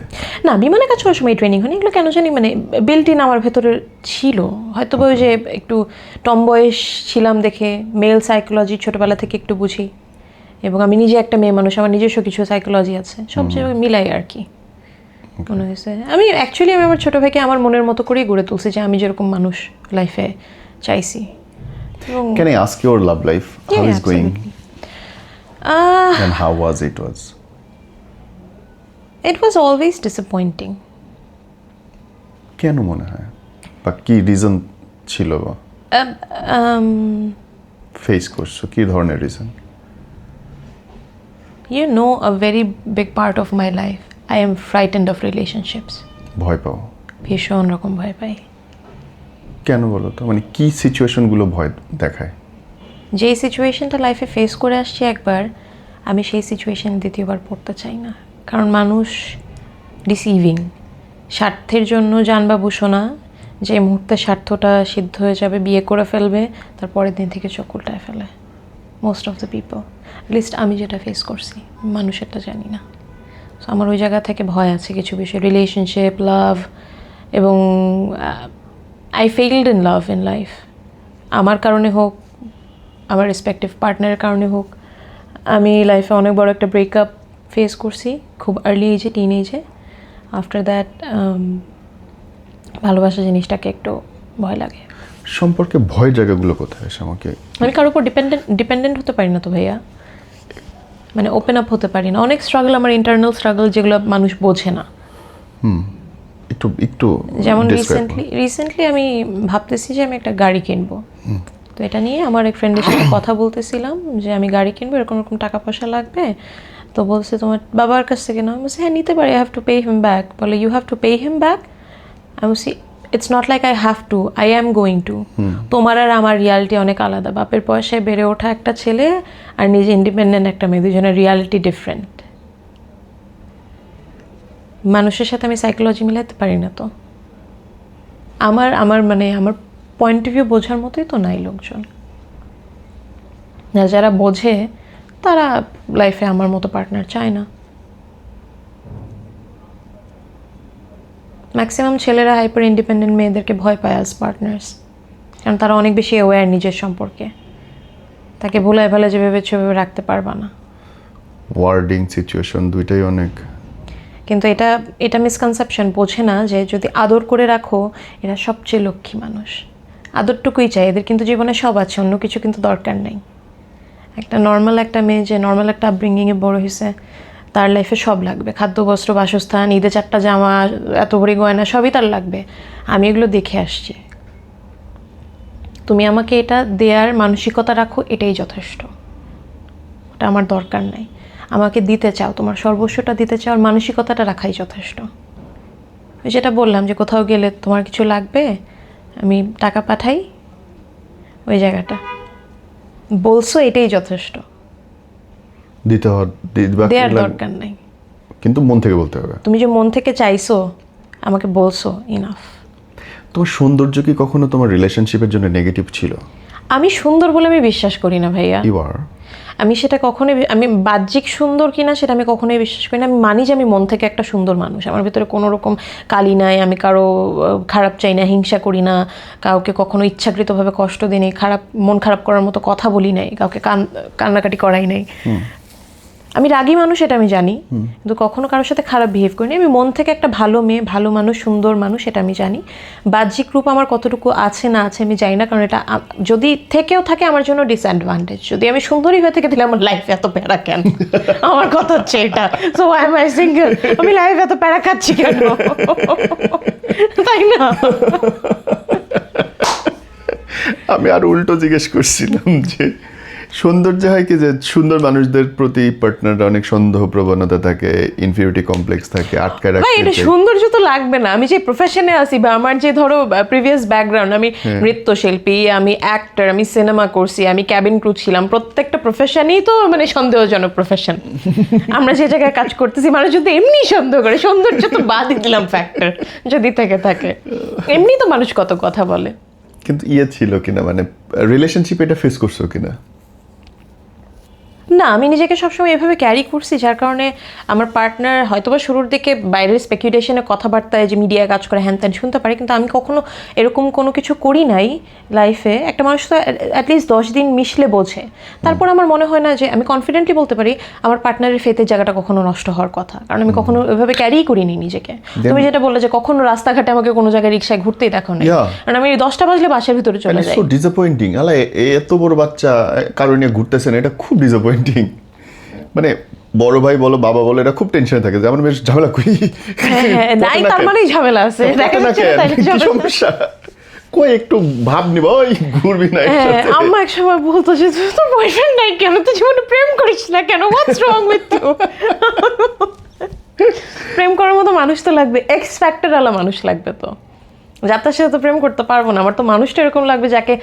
না, বিমানে কাজ করার সময় ট্রেনিং হয়নি, এগুলো কেন জানি মানে বিল্ট ইন আমার ভেতরে ছিল। হয়তো বা ওই যে একটু টমবয়স ছিলাম দেখে, মেল সাইকোলজি ছোটোবেলা থেকে একটু বুঝি, এবং আমি নিজে একটা মেয়ে মানুষ, আমার নিজস্ব কিছু সাইকোলজি আছে, সব জায়গায় মিলাই আর কি মনে হয়েছে। আমি আমার ছোটো ভাইকে আমার মনের মতো করেই গড়ে তুলছি, যে আমি যেরকম মানুষ লাইফে চাইছি। Can I ask your love life? How is going? And how was it? It was always disappointing. কেন মনে হয়, বা কি রিজন ছিল ফেস করছো, কি ধরনের reason? You know, a very big part of my life, I am frightened of relationships. ভয় পাও? ভীষণ রকম ভয় পাই। কেন বলো তো, মানে কি সিচুয়েশনগুলো ভয় দেখায়? যেই সিচুয়েশনটা লাইফে ফেস করে আসছি একবার, আমি সেই সিচুয়েশন দ্বিতীয়বার পড়তে চাই না। কারণ মানুষ ডিসিভিং, স্বার্থের জন্য জানবা বুসোনা, যে মুহূর্তে স্বার্থটা সিদ্ধ হয়ে যাবে, বিয়ে করে ফেলবে, তার পরের দিন থেকে চোখ উল্টায় ফেলে most of the people. Least আমি যেটা ফেস করছি, মানুষেরটা জানি না। সো আমার ওই জায়গা থেকে ভয় আছে কিছু বিষয়, রিলেশনশিপ, লাভ, এবং I failed in love in life. আমার কারণে হোক, আমার রেসপেক্টিভ পার্টনারের কারণে হোক, আমি লাইফে অনেক বড় একটা ব্রেকআপ ফেস করছি খুব আর্লি এজে, টিন এজে। আফটার দ্যাট ভালোবাসা জিনিসটাকে একটু ভয় লাগে। সম্পর্কে ভয় জায়গাগুলো কোথায় আসে? আমাকে, আমি কারোর উপর ডিপেন্ডেন্ট হতে পারি না তো ভাইয়া, মানে ওপেন আপ হতে পারি না। অনেক স্ট্রাগল, আমার ইন্টারনাল স্ট্রাগল, যেগুলো মানুষ বোঝে না। একটু যেমন রিসেন্টলি আমি ভাবতেছি যে আমি একটা গাড়ি কিনবো। তো এটা নিয়ে আমার এক ফ্রেন্ডের সাথে কথা বলতেছিলাম যে আমি গাড়ি কিনবো, এরকম এরকম টাকা পয়সা লাগবে। তো বলছে তোমার বাবার কাছ থেকে না? আমি বলছি হ্যাঁ নিতে পারি, I have to pay him back. বলে you have to pay him back? আমি বলছি it's not like I have to, I am going to. তোমার আর আমার রিয়ালিটি অনেক আলাদা। বাপের পয়সায় বেড়ে ওঠা একটা ছেলে আর নিজে ইন্ডিপেন্ডেন্ট একটা মেয়ে, দুজনের রিয়ালিটি ডিফারেন্ট। মানুষের সাথে আমি সাইকোলজি মিলাতে পারি না। তো আমার পয়েন্ট অফ ভিউ বোঝার মতোই তো নাই লোকজন। যারা বোঝে তারা লাইফে আমার মতো পার্টনার চায় না। ম্যাক্সিমাম ছেলেরা হাইপার ইন্ডিপেন্ডেন্ট মেয়েদেরকে ভয় পায় অ্যাজ পার্টনার্স, কারণ তারা অনেক বেশি অ্যাওয়্যার নিজের সম্পর্কে। তাকে ভুলায় ফেলে যে ভেবেছে ওভাবে রাখতে পারবা না। ওয়ার্ডিং সিচুয়েশন দুইটাই অনেক। কিন্তু এটা মিসকনসেপশন, বোঝে না যে যদি আদর করে রাখো, এরা সবচেয়ে লক্ষ্মী মানুষ। আদরটুকুই চাই এদের, কিন্তু জীবনে সব আছে, অন্য কিছু কিন্তু দরকার নেই। একটা নর্মাল একটা মেয়ে যে নর্মাল একটা আপব্রিঙ্গিংয়ে বড় হয়েছে, তার লাইফে সব লাগবে, খাদ্য, বস্ত্র, বাসস্থান, ঈদে 4টা জামা, এত ভরি গয়না, সবই তার লাগবে। আমি এগুলো দেখে আসছি। তুমি আমাকে এটা দেয়ার মানসিকতা রাখো, এটাই যথেষ্ট। ওটা আমার দরকার নাই। আমাকে দিতে চাও, তোমার সর্বস্বটা দিতে চাও, আর মানসিকতাটা রাখাই যথেষ্ট। যেটা বললাম যে কোথাও গেলে তোমার কিছু লাগবে, আমি টাকা পাঠাই ওই জায়গাটা, বলছো এটাই যথেষ্ট, দেওয়ার দরকার নাই। কিন্তু মন থেকে বলতে হবে। তুমি যে মন থেকে চাইছো আমাকে বলছো, ইনাফ। তোমার সৌন্দর্য কি কখনো তোমার রিলেশনশিপের জন্য নেগেটিভ ছিল? আমি সুন্দর বলে আমি বিশ্বাস করি না ভাইয়া। You are. আমি সেটা কখনোই, আমি বাহ্যিক সুন্দর কিনা সেটা আমি কখনোই বিশ্বাস করি না। আমি মানি যে আমি মন থেকে একটা সুন্দর মানুষ, আমার ভিতরে কোনো রকম কালি নাই, আমি কারো খারাপ চাই না, হিংসা করি না, কাউকে কখনো ইচ্ছাকৃতভাবে কষ্ট দিই নাই, মন খারাপ করার মতো কথা বলি নাই, কাউকে কান্নাকাটি করাই নাই। আমি রাগী মানুষ, এটা আমি জানি, কিন্তু কখনো কারোর সাথে খারাপ বিহেভ করিনি। আমি মন থেকে একটা ভালো মেয়ে, ভালো মানুষ, সুন্দর মানুষ, এটা আমি জানি। বাহ্যিক রূপ আমার কতটুকু আছে না আছে আমি জানি না, কারণ এটা যদি থেকেও থাকে আমার জন্য ডিসঅ্যাডভান্টেজ। যদি আমি সুন্দরী হয়ে থেকে তাহলে আমার লাইফ এত প্যারা কেন? আমার কথা হচ্ছে এটা। So I am I single, আমি লাইফ এত প্যারা খাচ্ছি কেন? তাই না? আমি আর উল্টো জিজ্ঞেস করছিলাম যে সৌন্দর্য হয় কি, যে সুন্দর মানুষদের প্রতি পার্টনাররা অনেক সন্দেহ প্রবণতা থাকে, ইনফিরিয়রিটি কমপ্লেক্স থাকে, আটকায় রাখতে। এটা সৌন্দর্য তো লাগবে না। আমি যে প্রফেশনে আছি বা আমার যে ধরো প্রিভিয়াস ব্যাকগ্রাউন্ড, আমি নৃত্যশিল্পী, আমি অ্যাক্টর, আমি সিনেমা করছি, আমি ক্যাবিন ক্রু ছিলাম, প্রত্যেকটা প্রফেশনই তো মানে সন্দেহজনক প্রফেশন। আমরা যে জায়গায় কাজ করতেছি মানুষ যদি এমনি সন্দেহ করে, সৌন্দর্য তো বাদই দিলাম ফ্যাক্টর, যদি থেকে থাকে, এমনি তো মানুষ কত কথা বলে। কিন্তু ছিল কিনা, মানে রিলেশনশিপ এটা ফেস করছো কিনা? না, আমি নিজেকে সবসময় এভাবে ক্যারি করছি, যার কারণে আমার পার্টনার হয়তোবা শুরুর দিকে বাইরের স্পেকুলেশনে কথাবার্তায় যে মিডিয়ায় কাজ করে হ্যান ত্যান শুনতে পারে, কিন্তু আমি কখনো এরকম কোনো কিছু করি নাই লাইফে। একটা মানুষ তো অ্যাটলিস্ট 10 দিন মিশলে বোঝে। তারপর আমার মনে হয় না যে, আমি কনফিডেন্টলি বলতে পারি আমার পার্টনারের ফেতের জায়গাটা কখনো নষ্ট হওয়ার কথা, কারণ আমি কখনো এভাবে ক্যারি করিনি নিজেকে। তুমি যেটা বললে যে কখনো রাস্তাঘাটে আমাকে কোনো জায়গায় রিক্সায় ঘুরতেই দেখো না, কারণ আমি 10টা বাজলে বাসার ভিতরে চলে যাই। So disappointing. আলা এত বড় বাচ্চা কারণ নিয়ে ঘুরতেছেন, এটা খুব ডিসঅ্যাপয়েন্টিং। মানে বড় ভাই বলো, বাবা বলো, এটা খুব টেনশনে থাকে যে আমার বেশ ঝামেলা করি। নাই, তার মানেই ঝামেলা আছে, দেখা যাচ্ছে না, তাই সমস্যা কই একটু ভাব নিবা, ওই ঘুরবি না। আম্মা এক সময় বলতো যে তুই তো বয়ফ্রেন্ড নাই কেন, তুই জীবনে প্রেম করিস না কেন, হোয়াটস রং উইথ ইউ? প্রেম করার মতো মানুষ তো লাগবে, এক্স ফ্যাক্টর ওয়ালা মানুষ লাগবে, তো যার সাথে তো প্রেম করতে পারবো না। আমার তো মানুষটা এরকম লাগবে যাকে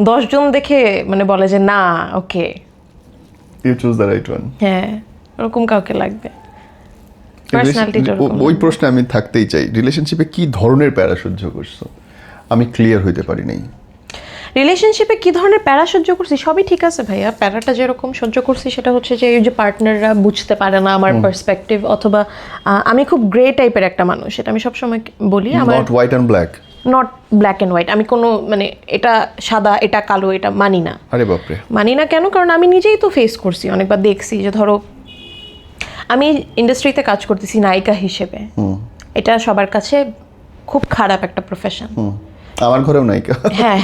10 জন দেখে মানে বলে যে না, okay, you choose the right one. হ্যাঁ, ওরকম কাউকে লাগবে। ওই প্রশ্নে আমি থাকতেই চাই, রিলেশনশিপে কি ধরনের প্যারা সহ্য করছো? আমি ক্লিয়ার হইতে পারি নাই। রিলেশনশিপে কী ধরনের প্যারা সহ্য করছি? সবই ঠিক আছে ভাইয়া। প্যারাটা যেরকম সহ্য করছি সেটা হচ্ছে যে এই যে পার্টনাররা বুঝতে পারে না আমার পার্সপেক্টিভ, অথবা আমি খুব গ্রে টাইপের একটা মানুষ, এটা আমি সবসময় বলি। আমার not white and black, not black and white. আমি কোনো মানে এটা সাদা এটা কালো এটা মানি না। আরে বাপরে, মানি না কেন? কারণ আমি নিজেই তো ফেস করছি, অনেকবার দেখছি যে ধরো আমি ইন্ডাস্ট্রিতে কাজ করতেছি নায়িকা হিসেবে, এটা সবার কাছে খুব খারাপ একটা প্রফেশন। আমার ঘরেও নায়িকা।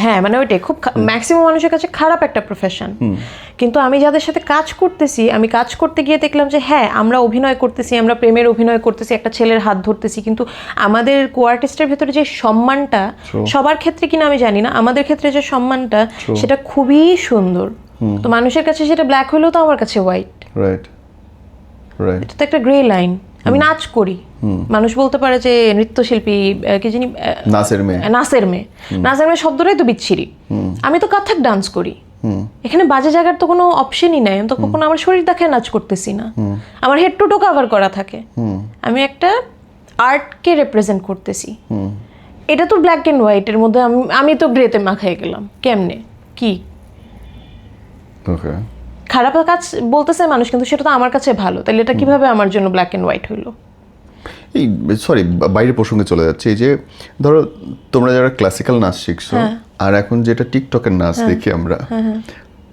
হ্যাঁ, মানে ওইটাই খুব ম্যাক্সিমাম মানুষের কাছে খারাপ একটা প্রফেশন। কিন্তু আমি যাদের সাথে কাজ করতেছি, আমি কাজ করতে গিয়ে দেখলাম যে হ্যাঁ, আমরা অভিনয় করতেছি, আমরা প্রেমের অভিনয় করতেছি, একটা ছেলের হাত ধরতেছি, কিন্তু আমাদের কো আর্টিস্টের ভেতরে যে সম্মানটা, সবার ক্ষেত্রে কিনা আমি জানি না, আমাদের ক্ষেত্রে যে সম্মানটা সেটা খুবই সুন্দর। তো মানুষের কাছে সেটা ব্ল্যাক হলেও তো আমার কাছে হোয়াইট। রাইট, এটা তো একটা গ্রে লাইন। আমি নাচ করি, মানুষ বলতে পারে যে নৃত্যশিল্পী, কি জানি নাচের মেয়ে শব্দটাই তো বিচ্ছিরি। আমি তো কথক ডান্স করি, এখানে বাজে জায়গার তো কোনো অপশনই নাই। আমি তো কখনো আমার শরীর দেখে নাচ করতেছি না, আমার হেড টু টো কভার করা থাকে। আমি একটা আর্টকে রিপ্রেজেন্ট করতেছি। এটা তো ব্ল্যাক অ্যান্ড হোয়াইটের মধ্যে আমি তো গ্রেতে মাখাই গেলাম কেমনে? কি খারাপ কাজ বলতেছে মানুষ, কিন্তু সেটা তো আমার কাছে ভালো, তাহলে এটা কিভাবে আমার জন্য ব্ল্যাক অ্যান্ড হোয়াইট হইলো? এই সরি, বাইরের প্রসঙ্গে চলে যাচ্ছে। এই যে ধরো তোমরা যারা ক্লাসিক্যাল নাচ শিখছো আর এখন যেটা টিকটকের নাচ দেখি আমরা,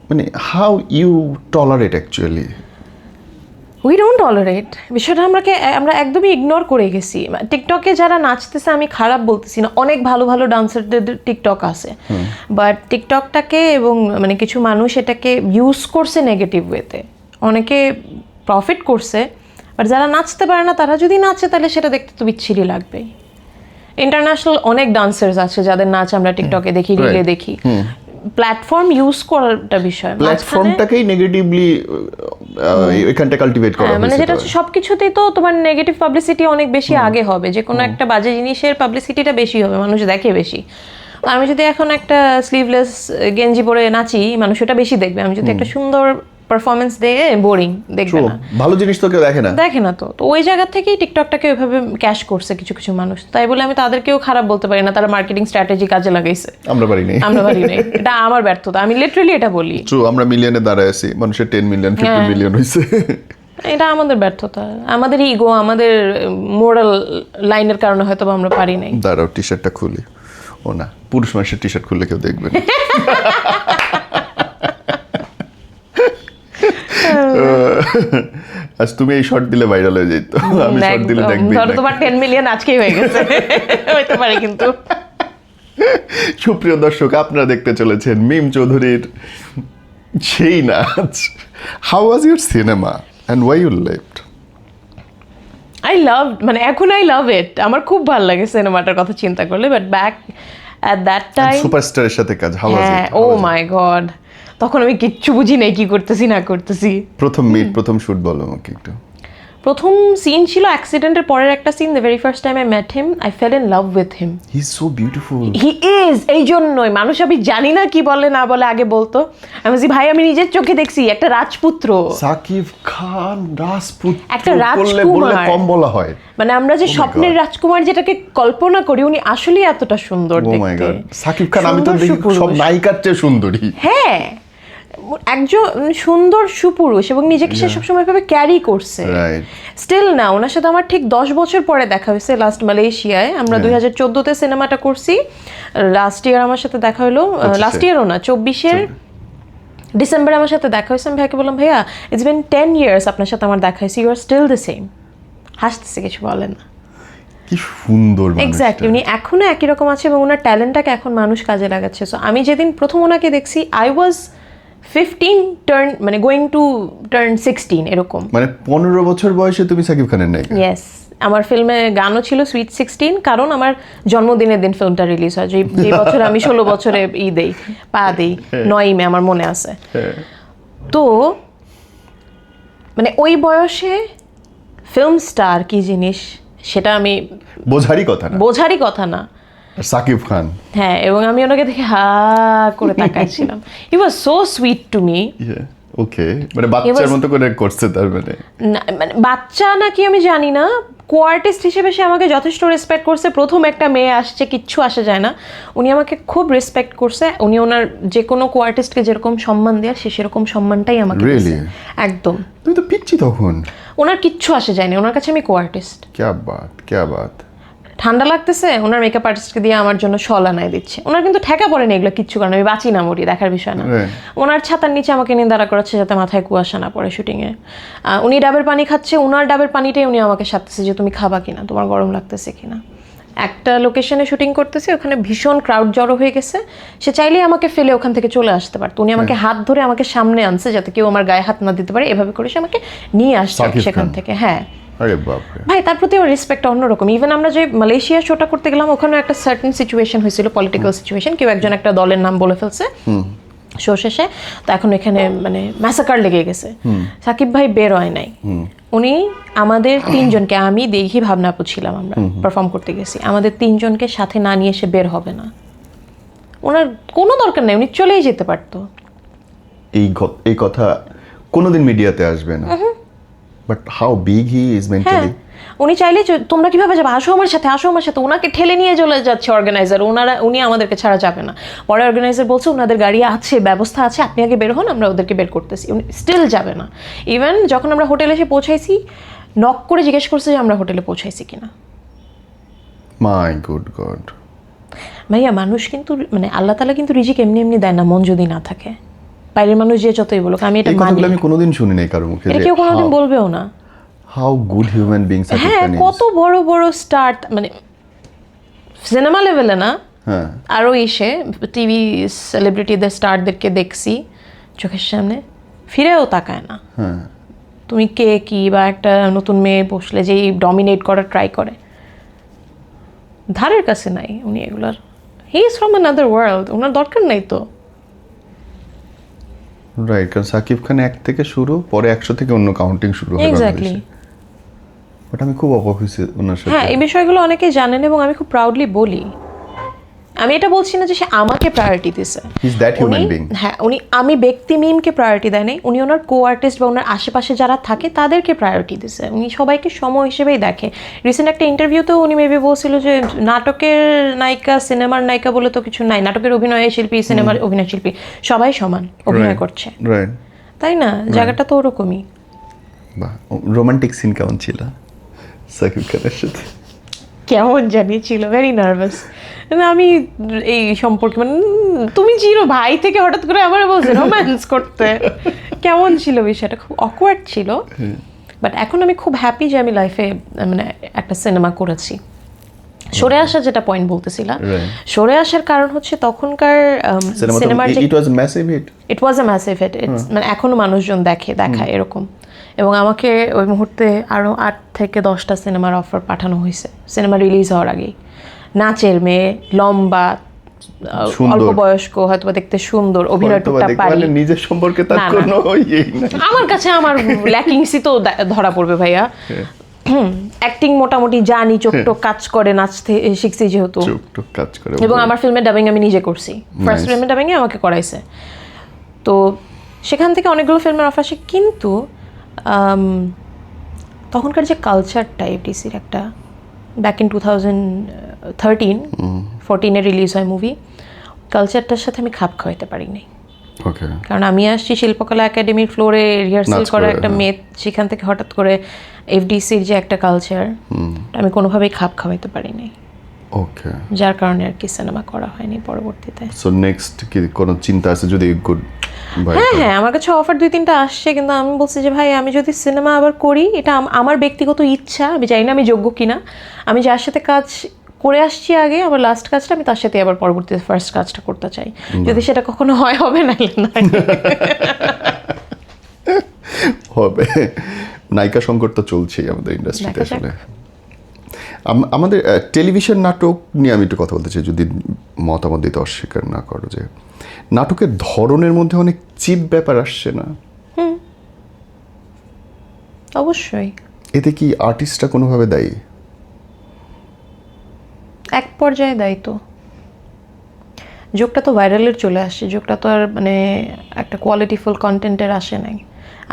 মানে how you tolerate actually? We don't tolerate. বিষয়টা আমরা একদমই ইগনোর করে গেছি। টিকটকে যারা নাচতেছে আমি খারাপ বলতেছি না, অনেক ভালো ভালো ডান্সারদের টিকটক আছে, বাট টিকটকটাকে এবং মানে কিছু মানুষ এটাকে ইউজ করছে নেগেটিভ ওয়েতে, অনেকে প্রফিট করছে। বাট যারা নাচতে পারে না তারা যদি নাচে তাহলে সেটা দেখতে তো বিচ্ছিরি লাগবেই। ইন্টারন্যাশনাল অনেক ডান্সার্স আছে যাদের নাচ আমরা টিকটকে দেখি, রিলে দেখি। প্ল্যাটফর্ম ইউজ করাটা বিষয়, প্ল্যাটফর্মটাকেই নেগেটিভলি এখানটা কালটিভেট করা হয়েছে। মানে যেটা হচ্ছে সবকিছুতেই তো তোমার নেগেটিভ পাবলিসিটি অনেক বেশি আগে হবে, যে কোনো একটা বাজে জিনিসের পাবলিসিটিটা বেশি হবে, মানুষ দেখে বেশি। তো আমি যদি এখন একটা স্লিভলেস গেঞ্জি পরে নাচি, মানুষ ওটা বেশি দেখবে। আমি যদি একটা সুন্দর পারফরমেন্স দিয়ে, বোরিং দেখবে True. না, ভালো জিনিস তো কেউ দেখে না। দেখে না। তো ওই জায়গা থেকেই টিকটকটাকে ওইভাবে ক্যাশ করছে কিছু কিছু মানুষ। তাই বলে আমি তাদেরকেও খারাপ বলতে পারি না, তারা মার্কেটিং স্ট্র্যাটেজি কাজে লাগাইছে, আমরা পারি নাই। আমরা পারি নাই। এটা আমার ব্যর্থতা, আমি লিটারালি এটা বলি। ট্রু, আমরা মিলিয়নে দাঁড়ায় আছি, মানুষের 10 মিলিয়ন 50 মিলিয়ন হইছে। এটা আমাদের ব্যর্থতা, আমাদের ইগো, আমাদের মোরাল লাইনের কারণে হয়তো বা আমরা পারি নাই। দাঁড়াও টি শার্টটা খুলি। ও না, পুরুষ মানুষের টি শার্ট খুললে কেউ দেখবে না। আজ তুমি এই শর্ট দিলে ভাইরাল হয়ে যেত, আমি শর্ট দিলে দেখবি ধরো তোমার 10 মিলিয়ন আজকেই হয়ে গেছে, হইতে পারে কিন্তু। সুপ্রিয় দর্শক, আপনারা দেখতে চলেছেন মিম চৌধুরীর সেই নাচ। How was your cinema and why you left? I love, মানে এখন আই লাভ ইট, আমার খুব ভালো লাগে সিনেমাটার কথা চিন্তা করলে। But back at that time, সুপারস্টারের সাথে কাজ, হাউ ওয়াজ হ্যাঁ, ইট? ও মাই গড, তখন আমি কিচ্ছু বুঝি নাই কি করতেছি না করতেছি। প্রথম মিট, প্রথম শুট বলো আমাকে একটু। প্রথম সিন ছিল অ্যাক্সিডেন্টের পরের একটা scene. The very first time I met him, I fell in love with him. He is so beautiful. He is, এই জন্যই মানুষ, আমি জানি না কি বলে না বলে, আগে বলতো, আমি বলছি ভাই আমি নিজের চোখে দেখছি একটা রাজপুত্র। সাকিব খান রাজপুত্র, একটা বললে রাজকুমার। কম বলা হয়। মানে আমরা যে স্বপ্নের রাজকুমার যেটাকে কল্পনা করি, উনি আসলেই এতটা সুন্দর ও মাই দেখতে। গড, সাকিব খান আমি তো সুন্দর দেখি সুপুরুষ। সব নায়িকার চেয়ে সুন্দরী। হ্যাঁ, একজন সুন্দর সুপুরুষ এবং নিজেকে সে সবসময় ভাবে ক্যারি করছে। রাইট। স্টিল না, ওনার সাথে আমার ঠিক 10 বছর পরে দেখা হয়েছে, লাস্ট মালয়েশিয়ায়। আমরা 2014-তে সিনেমাটা করছি, লাস্ট ইয়ার আমার সাথে দেখা হলো, লাস্ট ইয়ারও না, 24-এর ডিসেম্বরে আমার সাথে দেখা হয়েছে। আমি ভাইকে বললাম, ভাইয়া ইটস বিন 10 ইয়ার্স আপনার সাথে আমার দেখা হয়েছে, you are still the same. হাসতেছে, কিছু বলে না। কি সুন্দর মানুষটা। এক্স্যাক্টলি, উনি এখনো একই রকম আছে এবং ওনার ট্যালেন্টটাকে এখন মানুষ কাজে লাগাচ্ছে। সো আমি যেদিন প্রথম ওনাকে দেখছি, আই ওয়াজ 15 টার্ন, মানে গোয়িং টু টার্ন 16 এরকম। মানে 15 বছর বয়সে তুমি সাকিব খানের নায়িকা? ইয়েস, আমার ফিল্মে গানও ছিল সুইট 16, কারণ আমার জন্মদিনের দিন ফিল্মটা রিলিজ হয়, যে বছর আমি 16 বছরে দেই, পা দেই, 9 মে, আমার মনে আছে। তো মানে ওই বয়সে ফিল্ম স্টার কি জিনিস সেটা আমি বোঝারই কথা না। সাকিব খান, হ্যাঁ, এবং আমি ওনাকে দেখে হা করে তাকাইছিলাম। He was so sweet to me. Okay, মানে বাচ্চার মতো করে করছে তার মানে? মানে বাচ্চা নাকি আমি জানি না, কো-আর্টিস্ট হিসেবে সে আমাকে যথেষ্ট রেসপেক্ট করছে। প্রথম একটা মেয়ে আসছে, কিচ্ছু আসে যায় না, উনি আমাকে খুব রেসপেক্ট করছে। উনি ওনার যে কোনো কো-আর্টিস্টকে যেরকম সম্মান দেয়, সে সেরকম সম্মানটাই আমাকে দিয়েছে। একদম। তুমি তো পিচ্ছি তখন। ওনার কিচ্ছু আসে যায়নি, ওনার কাছে আমি কো-আর্টিস্ট। ক্যা বাত। ঠান্ডা লাগতেছে, ওনার মেকআপ আর্টিস্টকে দিয়ে আমার জন্য শল আনায় দিচ্ছে। ওনার কিন্তু ঠেকা পড়েনি এগুলো কিচ্ছু, কারণ আমি বাঁচি না মরি দেখার বিষয় না। ওনার ছাতার নিচে আমাকে নিয়ে দাঁড়া করাচ্ছে যাতে মাথায় কুয়াশা না পড়ে শুটিংয়ে। উনি ডাবের পানি খাচ্ছে, ওনার ডাবের পানিটাই উনি আমাকে সাথেছে যে তুমি খাবা কিনা, তোমার গরম লাগতেছে কিনা। একটা লোকেশনে শুটিং করতেছে, ওখানে ভীষণ ক্রাউড জড়ো হয়ে গেছে, সে চাইলেই আমাকে ফেলে ওখান থেকে চলে আসতে পারতো। উনি আমাকে হাত ধরে আমাকে সামনে আনছে যাতে কেউ আমার গায়ে হাত না দিতে পারে, এভাবে করে সে আমাকে নিয়ে আসছে সেখান থেকে। হ্যাঁ ভাই, তার প্রতি আমার রেসপেক্ট অন্যরকম। ইভেন আমরা যে মালয়েশিয়া শোটা করতে গেলাম, ওখানে একটা সার্টেন সিচুয়েশন হয়েছিল, পলিটিক্যাল সিচুয়েশন, কেউ একজন একটা দলের নাম বলে ফেলছে শো শেষে, তো এখন এখানে মানে ম্যাসাকার লেগে গেছে। সাকিব ভাই বের হয় নাই, উনি আমাদের 3 জনকে, আমি দেখি ভাবনা আপু ছিলাম, আমরা পারফর্ম করতে গেছি, আমাদের 3 জনকে সাথে না নিয়ে এসে বের হবে না। ওনার কোনো দরকার নেই, উনি চলেই যেতে পারতো। এই কথা কোনোদিন মিডিয়াতে আসবে না, but how big he is mentally. উনি চাইলে তোমরা কিভাবে যাবে, আসো আমার সাথে, আসো আমার সাথে। ওনাকে ঠেলে নিয়ে চলে যাচ্ছে অর্গানাইজার, উনি আমাদেরকে ছাড়া যাবে না। পরে অর্গানাইজার বলছে ওনাদের গাড়ি আছে, ব্যবস্থা আছে, আপনি আগে বের হন, আমরা ওদেরকে বের করতেছি। উনি স্টিল যাবে না। ইভেন যখন আমরা হোটেলে এসে পৌঁছাইছি, নক করে জিজ্ঞেস করছে যে আমরা হোটেলে পৌঁছাইছি কিনা। মাই গুড গড। ভাইয়া, মানুষ কিন্তু মানে আল্লাহ তাআলা কিন্তু রিজিক এমনি এমনি দেয় না, মন যদি না থাকে। বাইরের মানুষ যে যতই বলুক, আমি এটা মানি। আমি কোনোদিন শুনি নাই কারো মুখে, এটা কেউ কোনোদিন বলবেও না। How good human being Shakib Khan. হ্যাঁ, কত বড় বড় স্টার, মানে সিনেমা লেভেলে না, আরও এসে টিভি সেলিব্রিটিদের স্টারদেরকে দেখছি চোখের সামনে, ফিরেও তাকায় না। তুমি কে কি, বা একটা নতুন মেয়ে বসলে যেই ডমিনেট করার ট্রাই করে, ধারের কাছে নাই উনি এগুলার। He is from another world, ওনার দরকার নাই তো। রাইট, কারণ সাকিব খান 1 থেকে শুরু, পরে 100 থেকে অন্য কাউন্টিং শুরু হয়। এক্স্যাক্টলি। বাট আমি খুব অবাক হয়েছি ওনার সাথে। হ্যাঁ, এই বিষয়গুলো অনেকেই জানেন এবং আমি খুব প্রাউডলি বলি। আমি এটা বলছি না যে সে আমাকে প্রায়োরিটি দিছে, He's that human being. হ্যাঁ উনি, আমি ব্যক্তি মিমকে প্রায়োরিটি দেয় নাই, উনি ওনার কো আর্টিস্ট বা ওনার আশেপাশে যারা থাকে তাদেরকে প্রায়োরিটি দিছে। উনি সবাইকে সম হিসেবেই দেখে। রিসেন্ট একটা ইন্টারভিউতেও উনি মেবি বলছিল যে নাটকের নায়িকা সিনেমার নায়িকা বলে তো কিছু নাই, নাটকের অভিনয় শিল্পী সিনেমার অভিনয় শিল্পী সবাই সমান অভিনয় করছে, রাইট। তাই না? জায়গাটা তো ওরকমই। বাহ, রোমান্টিক সিন কেমন ছিল সাকিব খানের সাথে? কেমন জানি ছিল, ভেরি নার্ভাস। আমি এই সম্পর্কে মানে তুমি চিনো ভাই থেকে হঠাৎ করে আমার বলছে রোম্যান্স করতে, কেমন ছিল বিষয়টা, খুব অকওয়ার্ড ছিল। বাট এখন আমি খুব হ্যাপি যে আমি লাইফে মানে একটা সিনেমা করেছি। সরে আসার যেটা পয়েন্ট বলতেছিলাম, সরে আসার কারণ হচ্ছে তখনকার সিনেমার যে it was a massive hit, it was a massive hit, মানে এখনো মানুষজন দেখায় এরকম। এবং আমাকে ওই মুহূর্তে আরও 8 থেকে 10টা সিনেমার অফার পাঠানো হয়েছে সিনেমা রিলিজ হওয়ার আগেই। নাচের মেয়ে, লম্বা, অল্প বয়স্ক, হয়তো দেখতে সুন্দর, অভিনয় টুকটাক পারি। নিজের সম্পর্কে তার কোনো ইয়ে নাই। আমার কাছে আমার ল্যাকিংসই তো ধরা পড়বে ভাইয়া। অ্যাক্টিং মোটামুটি জানি, চোখ টোক কাজ করে, নাচতে শিখছি যেহেতু, চোখ টোক কাজ করে। এবং আমার ফিল্মের ডাবিং আমি নিজে করছি, ফার্স্ট ফিল্মের ডাবিংয়ে আমাকে করাইছে। তো সেখান থেকে অনেকগুলো ফিল্মের অফার আসে, কিন্তু তখনকার যে কালচারটা এফডিসির একটা, ব্যাক ইন 2013-14 রিলিজ হয় মুভি, কালচারটার সাথে আমি খাপ খাওয়াইতে পারিনি। ওকে। কারণ আমি আসছি শিল্পকলা একাডেমির ফ্লোরে রিহার্সাল করা একটা মেয়ে, সেখান থেকে হঠাৎ করে এফডিসির যে একটা কালচার, আমি কোনোভাবেই খাপ খাওয়াইতে পারিনি। ওকে। যার কারণে আর কি সিনেমা করা হয়নি পরবর্তীতে। সো নেক্সট কি কোনো চিন্তা আছে যদি গুড? হ্যাঁ, আমার কাছে অফার 2-3টা আসছে, কিন্তু আমি বলছি যে ভাই আমি যদি সিনেমা আবার করি, এটা আমার ব্যক্তিগত ইচ্ছা, আমি জানি না আমি যোগ্য কিনা। আমি যার সাথে কাজ করে আসছি আগে, আমার লাস্ট কাজটা, আমি তার সাথে আবার পরবর্তীতে ফার্স্ট কাজটা করতে চাই। যদি সেটা কখনো হয় হবে, না হবে। নায়িকা সংকট তো চলছেই আমাদের ইন্ডাস্ট্রিতে আসলে। আমাদের টেলিভিশন নাটক নিয়ে আমি একটু কথা বলতে চাই, যদি মতামত দিতে অস্বীকার না করো, যে নাটকের ধরনের মধ্যে অনেক চিপ ব্যাপার আসছে না? অবশ্যই। এতে কি আর্টিস্টরা কোনোভাবে দায়ী? এক পর্যায়ে দায়িত্ব, যুগটা তো ভাইরালের চলে আসছে, যুগটা তো আর মানে একটা কোয়ালিটিফুল কন্টেন্টের আসে নাই।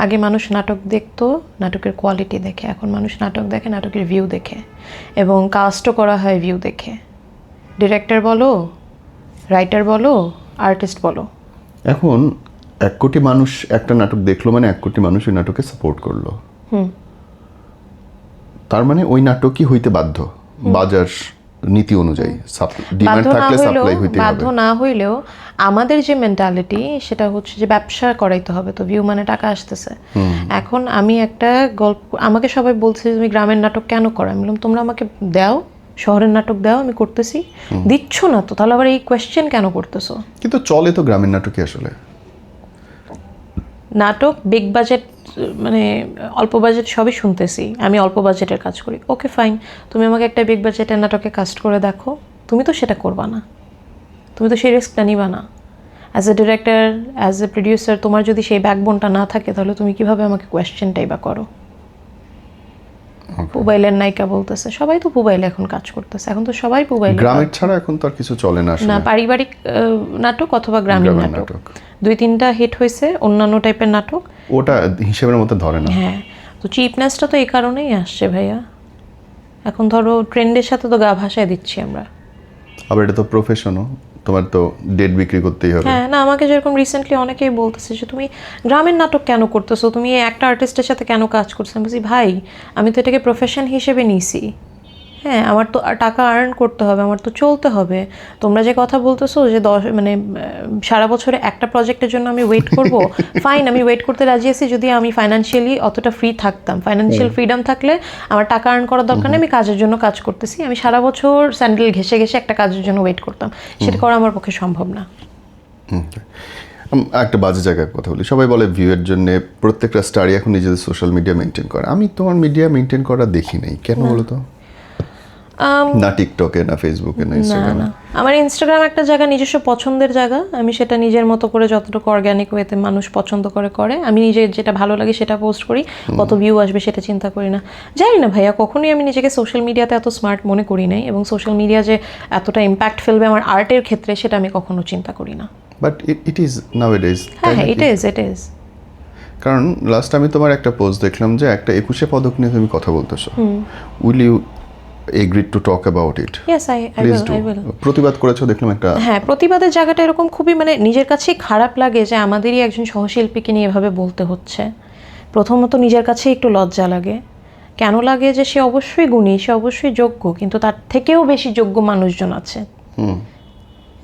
আগে মানুষ নাটক দেখতো নাটকের কোয়ালিটি দেখে, এখন মানুষ নাটক দেখে নাটকের ভিউ দেখে, এবং কাস্টও করা হয় ভিউ দেখে। ডিরেক্টর বলো, রাইটার বলো, আর্টিস্ট বলো। এখন 1 কোটি মানুষ একটা নাটক দেখলো মানে 1 কোটি মানুষ ওই নাটকে সাপোর্ট করলো। তার মানে ওই নাটকই হইতে বাধ্য বাজার নীতি অনুযায়ী, ডিমান্ড থাকলে সাপ্লাই হইতে হবে। বাধ্য না হইলেও আমাদের যে মেন্টালিটি, সেটা হচ্ছে যে ব্যবসা করাইতে হবে, তো ভিউ মানে টাকা আসতেছে। এখন আমি একটা গল্প, আমাকে সবাই বলছে তুমি গ্রামের নাটক কেন করো, আমি বললাম তোমরা আমাকে দাও, শহরের নাটক দাও, আমি করতেছি। দিচ্ছ না তো, তাহলে আবার এই কোয়েশ্চেন কেন করতেছো? কিন্তু চলে তো গ্রামের নাটকই আসলে। নাটক বিগ বাজেট মানে অল্প বাজেট সবই শুনতেছি, আমি অল্প বাজেটের কাজ করি, ওকে ফাইন, তুমি আমাকে একটা বিগ বাজেটের নাটকে কাস্ট করে দেখো, তুমি তো সেটা করবা না, তুমি তো সেই রিস্কটা নিবা না। As a director, as a producer, তোমার যদি সেই ব্যাকবোনটা না থাকে, তাহলে তুমি কিভাবে আমাকে কোয়েশ্চেনটাই বা করো? পুবাইলের নায়িকা বলতেছে, সবাই তো পুবাইলে এখন কাজ করতেছে, এখন তো সবাই পুবাইলে। গ্রামের ছাড়া এখন তো আর কিছু চলে না আসলে। না, পারিবারিক নাটক অথবা গ্রামীণ নাটক 2-3টা হিট হয়েছে, অন্যান্য টাইপের নাটক ওটা হিসেবের মধ্যে ধরে না। হ্যাঁ, তো চিপনেসটা তো এই কারণেই আসছে ভাইয়া। এখন ধরো ট্রেন্ডের সাথে তো গা ভাসায় দিচ্ছি আমরা। আবার এটা তো প্রফেশনও, তোমার তো ডেট বিক্রি করতেই হবে। হ্যাঁ, না আমাকে যেরকম রিসেন্টলি অনেকেই বলতেছে যে তুমি গ্রামের নাটক কেন করতেছো, তুমি একটা আর্টিস্টের সাথে কেন কাজ করছো? আমি বলছি ভাই, আমি তো এটাকে প্রফেশন হিসেবে নিছি। হ্যাঁ, আমার তো টাকা আর্ন করতে হবে, আমার তো চলতে হবে। তোমরা যে কথা বলতেছো যে মানে সারা বছরে একটা প্রজেক্টের জন্য আমি ওয়েট করব, ফাইন, আমি ওয়েট করতে রাজি আছি যদি আমি ফাইন্যান্সিয়ালি অতটা ফ্রি থাকতাম। ফাইন্যান্সিয়াল ফ্রিডম থাকলে আমার টাকা আর্ন করার দরকার নেই, আমি কাজের জন্য কাজ করতেছি। আমি সারা বছর স্যান্ডেল ঘেসে ঘেসে একটা কাজের জন্য ওয়েট করতাম, সেটা করা আমার পক্ষে সম্ভব না। একটা বাজে জায়গায় কথা বলি, সবাই বলে ভিউয়ের জন্য প্রত্যেকটা স্টারই এখন নিজেদের সোশ্যাল মিডিয়া মেনটেন করে। আমি তোমার মিডিয়া মেনটেন করা দেখি নাই, কেন বলো তো? না টিকটকে, না ফেসবুকে, না না ইনস্টাগ্রামে? না, আমার ইনস্টাগ্রাম একটা জায়গা, নিজস্ব পছন্দের জায়গা। আমি সেটা নিজের মতো করে যতটুকু অর্গ্যানিক ওয়েতে মানুষ পছন্দ করে আমি নিজে যেটা ভালো লাগে সেটা পোস্ট করি, কত ভিউ আসবে সেটা চিন্তা করি না। জানি না ভাইয়া, কখনোই আমি নিজেকে সোশ্যাল মিডিয়াতে এত স্মার্ট মনে করি নাই, এবং সোশ্যাল মিডিয়া যে এতটা ইম্প্যাক্ট ফেলবে আমার আর্টের ক্ষেত্রে সেটা আমি কখনো চিন্তা করি না। But it is nowadays. হ্যাঁ হ্যাঁ, ইট ইজ। কারণ লাস্ট আমি তোমার একটা পোস্ট দেখলাম যে একটা 21শে পদক নিয়ে তুমি কথা বলতেছো। Will you agree to talk about it? Yes, I will. প্রতিবাদ করেছো দেখলাম একটা। হ্যাঁ, প্রতিবাদের জায়গাটা এরকম খুবই মানে নিজের কাছেই খারাপ লাগে যে আমাদেরই একজন সহশিল্পীকে নিয়ে এভাবে বলতে হচ্ছে। প্রথমত নিজের কাছেই একটু লজ্জা লাগে। কেন লাগে? যে সে অবশ্যই গুণী, সে অবশ্যই যোগ্য, কিন্তু তার থেকেও বেশি যোগ্য মানুষজন আছে।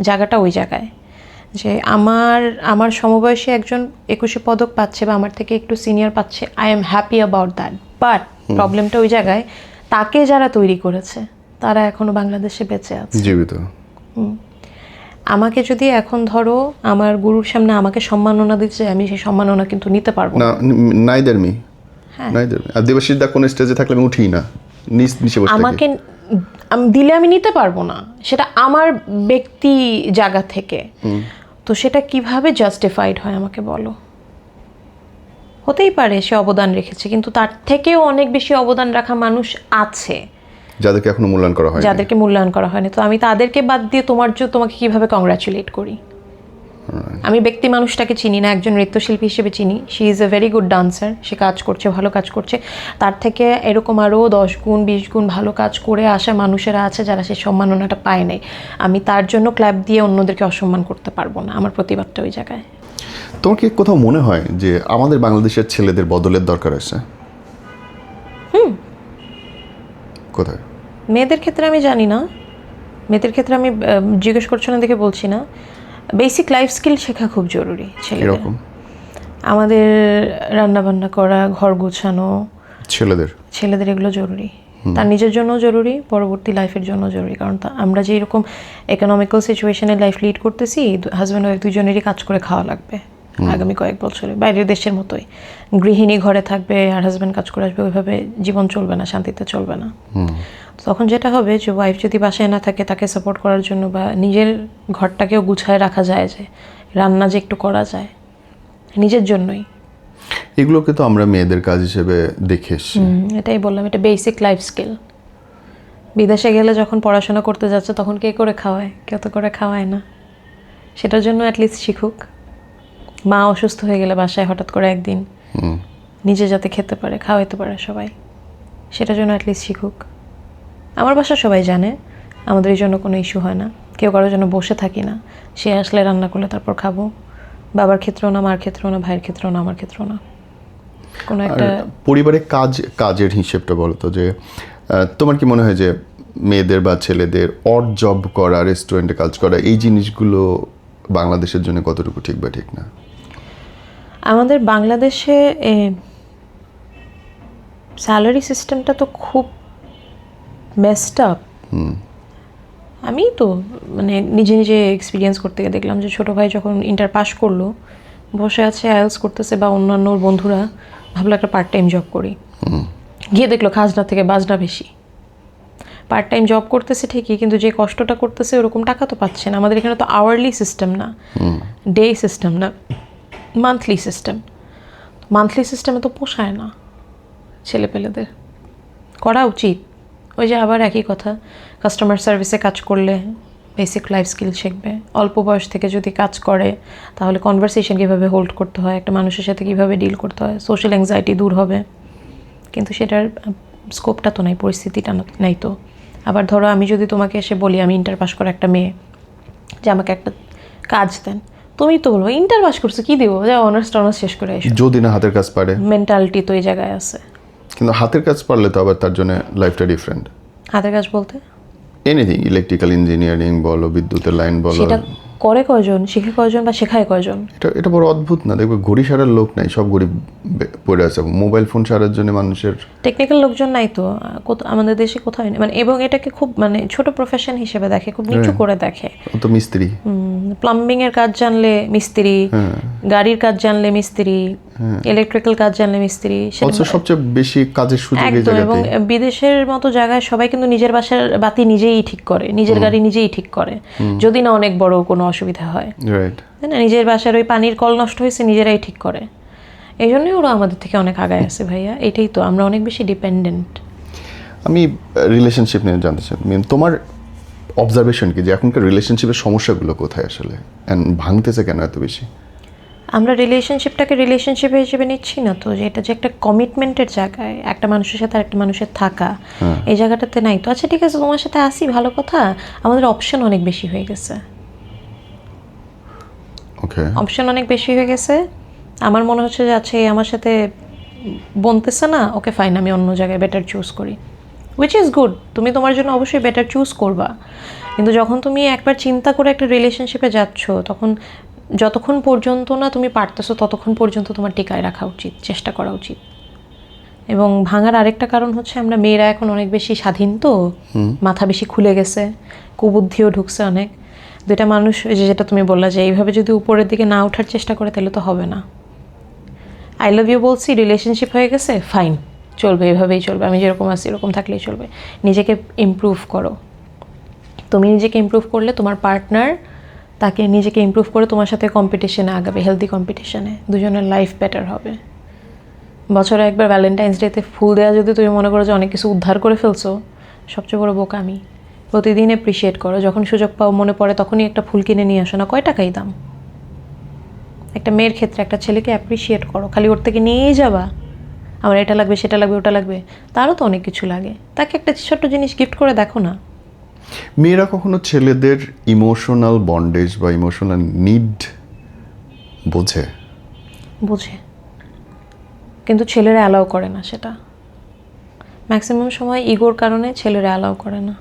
জায়গাটা ওই জায়গায় যে আমার সমবয়সী একজন 21শে পদক পাচ্ছে বা আমার থেকে একটু সিনিয়র পাচ্ছে, I am happy about that. But প্রবলেমটা ওই জায়গায়, তাকে যারা তৈরি করেছে তারা এখনো বাংলাদেশে বেঁচে আছে, জীবিত। আমাকে যদি এখন ধরো আমার গুরুর সামনে আমাকে সম্মাননা দিচ্ছে, আমি সেই সম্মাননা কিন্তু নিতে পারবো না, না। Neither me. আর দেবাশিস দা কোন স্টেজে থাকলে আমি উঠি না, নিচে বসে থাকি। আমাকে দিলে আমি নিতে পারবো না, সেটা আমার ব্যক্তি জায়গা থেকে। তো সেটা কিভাবে জাস্টিফাইড হয় আমাকে বলো? হতেই পারে সে অবদান রেখেছে, কিন্তু তার থেকেও অনেক বেশি অবদান রাখা মানুষ আছে যাদেরকে এখনো মূল্যায়ন করা হয়, যাদেরকে মূল্যায়ন করা হয়নি। তো আমি তাদেরকে বাদ দিয়ে তোমাকে কিভাবে কংগ্রাচুলেট করি? আমি ব্যক্তি মানুষটাকে চিনি না, একজন নৃত্যশিল্পী হিসেবে চিনি। She is a very good dancer, সে কাজ করছে, ভালো কাজ করছে। তার থেকে এরকম আরও 10 গুণ 20 গুণ ভালো কাজ করে আসা মানুষেরা আছে যারা সেই সম্মাননাটা পায় নাই। আমি তার জন্য ক্ল্যাপ দিয়ে অন্যদেরকে অসম্মান করতে পারবো না। আমার প্রতিবাদটা ওই জায়গায়। তোমার কি কোথাও মনে হয় যে আমাদের বাংলাদেশের ছেলেদের বদলের দরকার আছে? কোথায়? মেয়েদের ক্ষেত্রে আমি জানি না, মেয়েদের ক্ষেত্রে আমি জিজ্ঞেস করছো না দেখে বলছি না। বেসিক লাইফ স্কিল শেখা খুব জরুরি ছেলেদের। এরকম আমাদের রান্নাবান্না করা, ঘর গোছানো, ছেলেদের এগুলো জরুরি। তার নিজের জন্য জরুরি, পরবর্তী লাইফের জন্য জরুরি। কারণ আমরা যে এরকম ইকোনমিক্যাল সিচুয়েশনে লাইফ লিড করতেছি, হাজব্যান্ড ওয়াইফ দুজনেরই কাজ করে খাওয়া লাগবে আগামী কয়েক বছরে। বাইরের দেশের মতোই গৃহিণী ঘরে থাকবে আর হাজব্যান্ড কাজ করে আসবে, ওইভাবে জীবন চলবে না, শান্তিতে চলবে না। তখন যেটা হবে যে ওয়াইফ যদি বাসায় না থাকে, তাকে সাপোর্ট করার জন্য বা নিজের ঘরটাকেও গুছায় রাখা যায়, যে রান্না যে একটু করা যায় নিজের জন্যই। এগুলোকে তো আমরা মেয়েদের কাজ হিসেবে দেখে এসেছি। এটাই বললাম, এটা বেসিক লাইফ স্কিল। বিদেশে গেলে যখন পড়াশোনা করতে যাচ্ছে তখন কে করে খাওয়ায়? কেউ তো করে খাওয়ায় না। সেটার জন্য অ্যাটলিস্ট শিখুক। মা অসুস্থ হয়ে গেলে বাসায় হঠাৎ করে একদিন নিজে যাতে খেতে পারে, খাওয়াইতে পারে সবাই, সেটার জন্য অ্যাটলিস্ট শিখুক। আমার বাসা সবাই জানে, আমাদের এই জন্য কোনো ইস্যু হয় না। কেউ কারোর জন্য বসে থাকি না। সে আসলে রান্না করলে তারপর খাবো। বাবার ক্ষেত্রেও না, মার ক্ষেত্রেও না, ভাইয়ের ক্ষেত্রেও না, আমার ক্ষেত্রেও না। কোনো একটা পরিবারে কাজের হিসেবটা বলো তো, যে তোমার কি মনে হয় যে মেয়েদের বা ছেলেদের অড জব করা, রেস্টুরেন্টে কাজ করা, এই জিনিসগুলো বাংলাদেশের জন্য কতটুকু ঠিক বা ঠিক না? আমাদের বাংলাদেশে স্যালারি সিস্টেমটা তো খুব মেসড আপ। আমি তো মানে নিজে নিজে এক্সপিরিয়েন্স করতে গিয়ে দেখলাম যে ছোটো ভাই যখন ইন্টার পাস করলো, বসে আছে আইএলস করতেছে, বা অন্যান্য বন্ধুরা ভাবলো একটা পার্ট টাইম জব করি, গিয়ে দেখলো খাজনা থেকে বাজনা বেশি। পার্ট টাইম জব করতেছে ঠিকই, কিন্তু যে কষ্টটা করতেছে ওরকম টাকা তো পাচ্ছে না। আমাদের এখানে তো আওয়ারলি সিস্টেম না, ডে সিস্টেম না, মান্থলি সিস্টেম। মান্থলি সিস্টেমে তো পোষায় না ছেলেপেলেদের। করা উচিত ওই যে আবার একই কথা, কাস্টমার সার্ভিসে কাজ করলে বেসিক লাইফ স্কিল শিখবে। অল্প বয়স থেকে যদি কাজ করে তাহলে কনভারসেশন কীভাবে হোল্ড করতে হয়, একটা মানুষের সাথে কীভাবে ডিল করতে হয়, সোশ্যাল অ্যাংজাইটি দূর হবে। কিন্তু সেটার স্কোপটা তো নাই, পরিস্থিতিটা নাই তো। আবার ধরো আমি যদি তোমাকে এসে বলি, আমি ইন্টার পাস করা একটা মেয়ে, যে আমাকে একটা কাজ দেন, তুমি তো বলবো ইন্টার পাস করছো কী দেবো, যা অনার্স টনার্স শেষ করে এসো। যদি না হাতের কাজ পারে, মেন্টালিটি তো এই জায়গায় আছে। কিন্তু হাতের কাজ পারলে তো আবার তার জন্য লাইফটা ডিফারেন্ট। হাতের কাজ বলতে এনিথিং, ইলেকট্রিক্যাল ইঞ্জিনিয়ারিং বলো, বিদ্যুতের লাইন বলো, সেটা করে কয়জন, শিখে কয়জন, বা শেখায় কয়জন? এটা বড় অদ্ভুত না? দেখবে ঘড়ি সারার লোক নাই, সব ঘড়ি পড়ে আছে। মোবাইল ফোন সারার জন্য মানুষের টেকনিক্যাল লোকজন নাই তো আমাদের দেশে কোথাও নেই। মানে এবং এটাকে খুব মানে ছোট প্রফেশন হিসেবে দেখে, খুব নিচু করে দেখে। তো মিস্ত্রি, প্লাম্বিং এর কাজ জানলে মিস্ত্রি, গাড়ির কাজ জানলে মিস্ত্রি, ইলেকট্রিক্যাল কাজ জানলে মিস্ত্রি, অলসো সবচেয়ে বেশি কাজের সুযোগ এই একদম। এবং জায়গাতেই। বিদেশের মতো জায়গায় সবাই কিন্তু নিজের বাসার বাতি নিজেই ঠিক করে, নিজের গাড়ি নিজেই ঠিক করে, যদি না অনেক বড় কোনো অসুবিধা হয়, রাইট। তাই না? নিজের বাসার ওই পানির কল নষ্ট হয়েছে নিজেরাই ঠিক করে। এই জন্যই ওরা আমাদের থেকে অনেক আগায় আছে ভাইয়া। এটাই তো, আমরা অনেক বেশি ডিপেন্ডেন্ট। আমি রিলেশনশিপ নিয়ে জানতে চাই, তোমার অবজারভেশন কি যে এখনকার রিলেশনশিপের সমস্যাগুলো কোথায় আসলে, অ্যান্ড ভাঙতেছে কেন এত বেশি? আমরা রিলেশনশিপটাকে রিলেশনশিপ হিসেবে নিচ্ছি না তো, যে এটা যে একটা কমিটমেন্টের জায়গায়, একটা মানুষের সাথে আরেকটা মানুষের থাকা, এই জায়গাটাতে নাই তো। আচ্ছা ঠিক আছে, তোমার সাথে আসি, ভালো কথা, আমাদের অপশন অনেক বেশি হয়ে গেছে। ওকে। অপশন অনেক বেশি হয়ে গেছে। আমার মনে হচ্ছে যে আচ্ছা এই আমার সাথে বনতেছে না, ওকে ফাইন, আমি অন্য জায়গায় বেটার চুজ করি, উইচ ইজ গুড। তুমি তোমার জন্য অবশ্যই বেটার চুজ করবা, কিন্তু যখন তুমি একবার চিন্তা করে একটা রিলেশনশিপে যাচ্ছ, তখন যতক্ষণ পর্যন্ত না তুমি পারতেছো ততক্ষণ পর্যন্ত তোমার টিকায় রাখা উচিত, চেষ্টা করা উচিত। এবং ভাঙার আরেকটা কারণ হচ্ছে আমরা মেয়েরা এখন অনেক বেশি স্বাধীন তো, মাথা বেশি খুলে গেছে, কুবুদ্ধিও ঢুকছে অনেক। দুইটা মানুষ, ওই যে যেটা তুমি বললা যে এইভাবে যদি উপরের দিকে না ওঠার চেষ্টা করে তাহলে তো হবে না। আই লাভ ইউ বলছি, রিলেশনশিপ হয়ে গেছে, ফাইন, চলবে, এভাবেই চলবে, আমি যেরকম আছি এরকম থাকলেই চলবে। নিজেকে ইমপ্রুভ করো। তুমি নিজেকে ইমপ্রুভ করলে তোমার পার্টনার তাকে নিজেকে ইমপ্রুভ করে তোমার সাথে কম্পিটিশনে আগাবে, হেলদি কম্পিটিশনে, দুজনের লাইফ বেটার হবে। বছরে একবার ভ্যালেন্টাইন্স ডেতে ফুল দেওয়া যদি তুমি মনে করো যে অনেক কিছু উদ্ধার করে ফেলছো, সবচেয়ে বড় বোকামি। প্রতিদিন অ্যাপ্রিসিয়েট করো, যখন সুযোগ পাও মনে পড়ে তখনই একটা ফুল কিনে নিয়ে আসো না, কয় টাকাই দাম। একটা মেয়ের ক্ষেত্রে একটা ছেলেকে অ্যাপ্রিসিয়েট করো, খালি ওর থেকে নিয়েই যাবা আমার এটা লাগবে সেটা লাগবে ওটা লাগবে, তারও তো অনেক কিছু লাগে, তাকে একটা ছোট্ট জিনিস গিফট করে দেখো না। মেয়েরা কখনো ছেলেদের ইমোশনাল বন্ডেজ বা ইমোশনাল নিড বোঝে? বুঝে, কিন্তু ছেলেরা অ্যালাউ করে না সেটা। ম্যাক্সিমাম সময় ইগোর কারণে ছেলেরা অ্যালাউ করে না।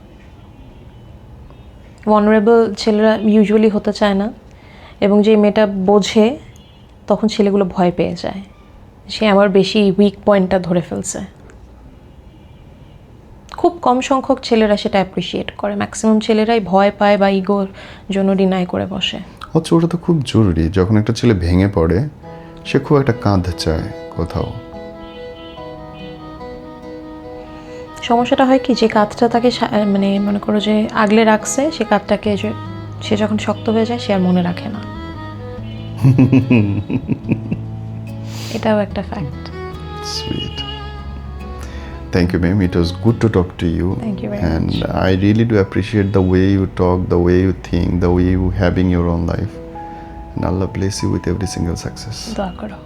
vulnerable ছেলেরা ইউজুয়ালি হতে চায় না, এবং যে মেয়েটা বোঝে তখন ছেলেগুলো ভয় পেয়ে যায়, সে আমার বেশি উইক পয়েন্টটা ধরে ফেলছে। খুব কম সংখ্যক ছেলেরা সেটা অ্যাপ্রিসিয়েট করে, ম্যাক্সিমাম ছেলেরাই ভয় পায় বা ইগোর জন্য ডিনাই করে বসে। আচ্ছা, ওটা তো খুব জরুরি। যখন একটা ছেলে ভেঙে পড়ে, সে খুব একটা কাঁধ চায় কোথাও। সমস্যাটা হয় কি, যে কাঁধটা তাকে মানে মনে করো যে আগলে রাখছে, সে কাঁধটাকে সে যখন শক্ত হয়ে যায় সে আর মনে রাখে না। এটাও একটা fact. Sweet. Thank you, ma'am. It was good to talk to you. Thank you very and much. I really do appreciate the way you talk, the way you think, the way you having your own life. And Allah bless you with every single success. দোয়া করো।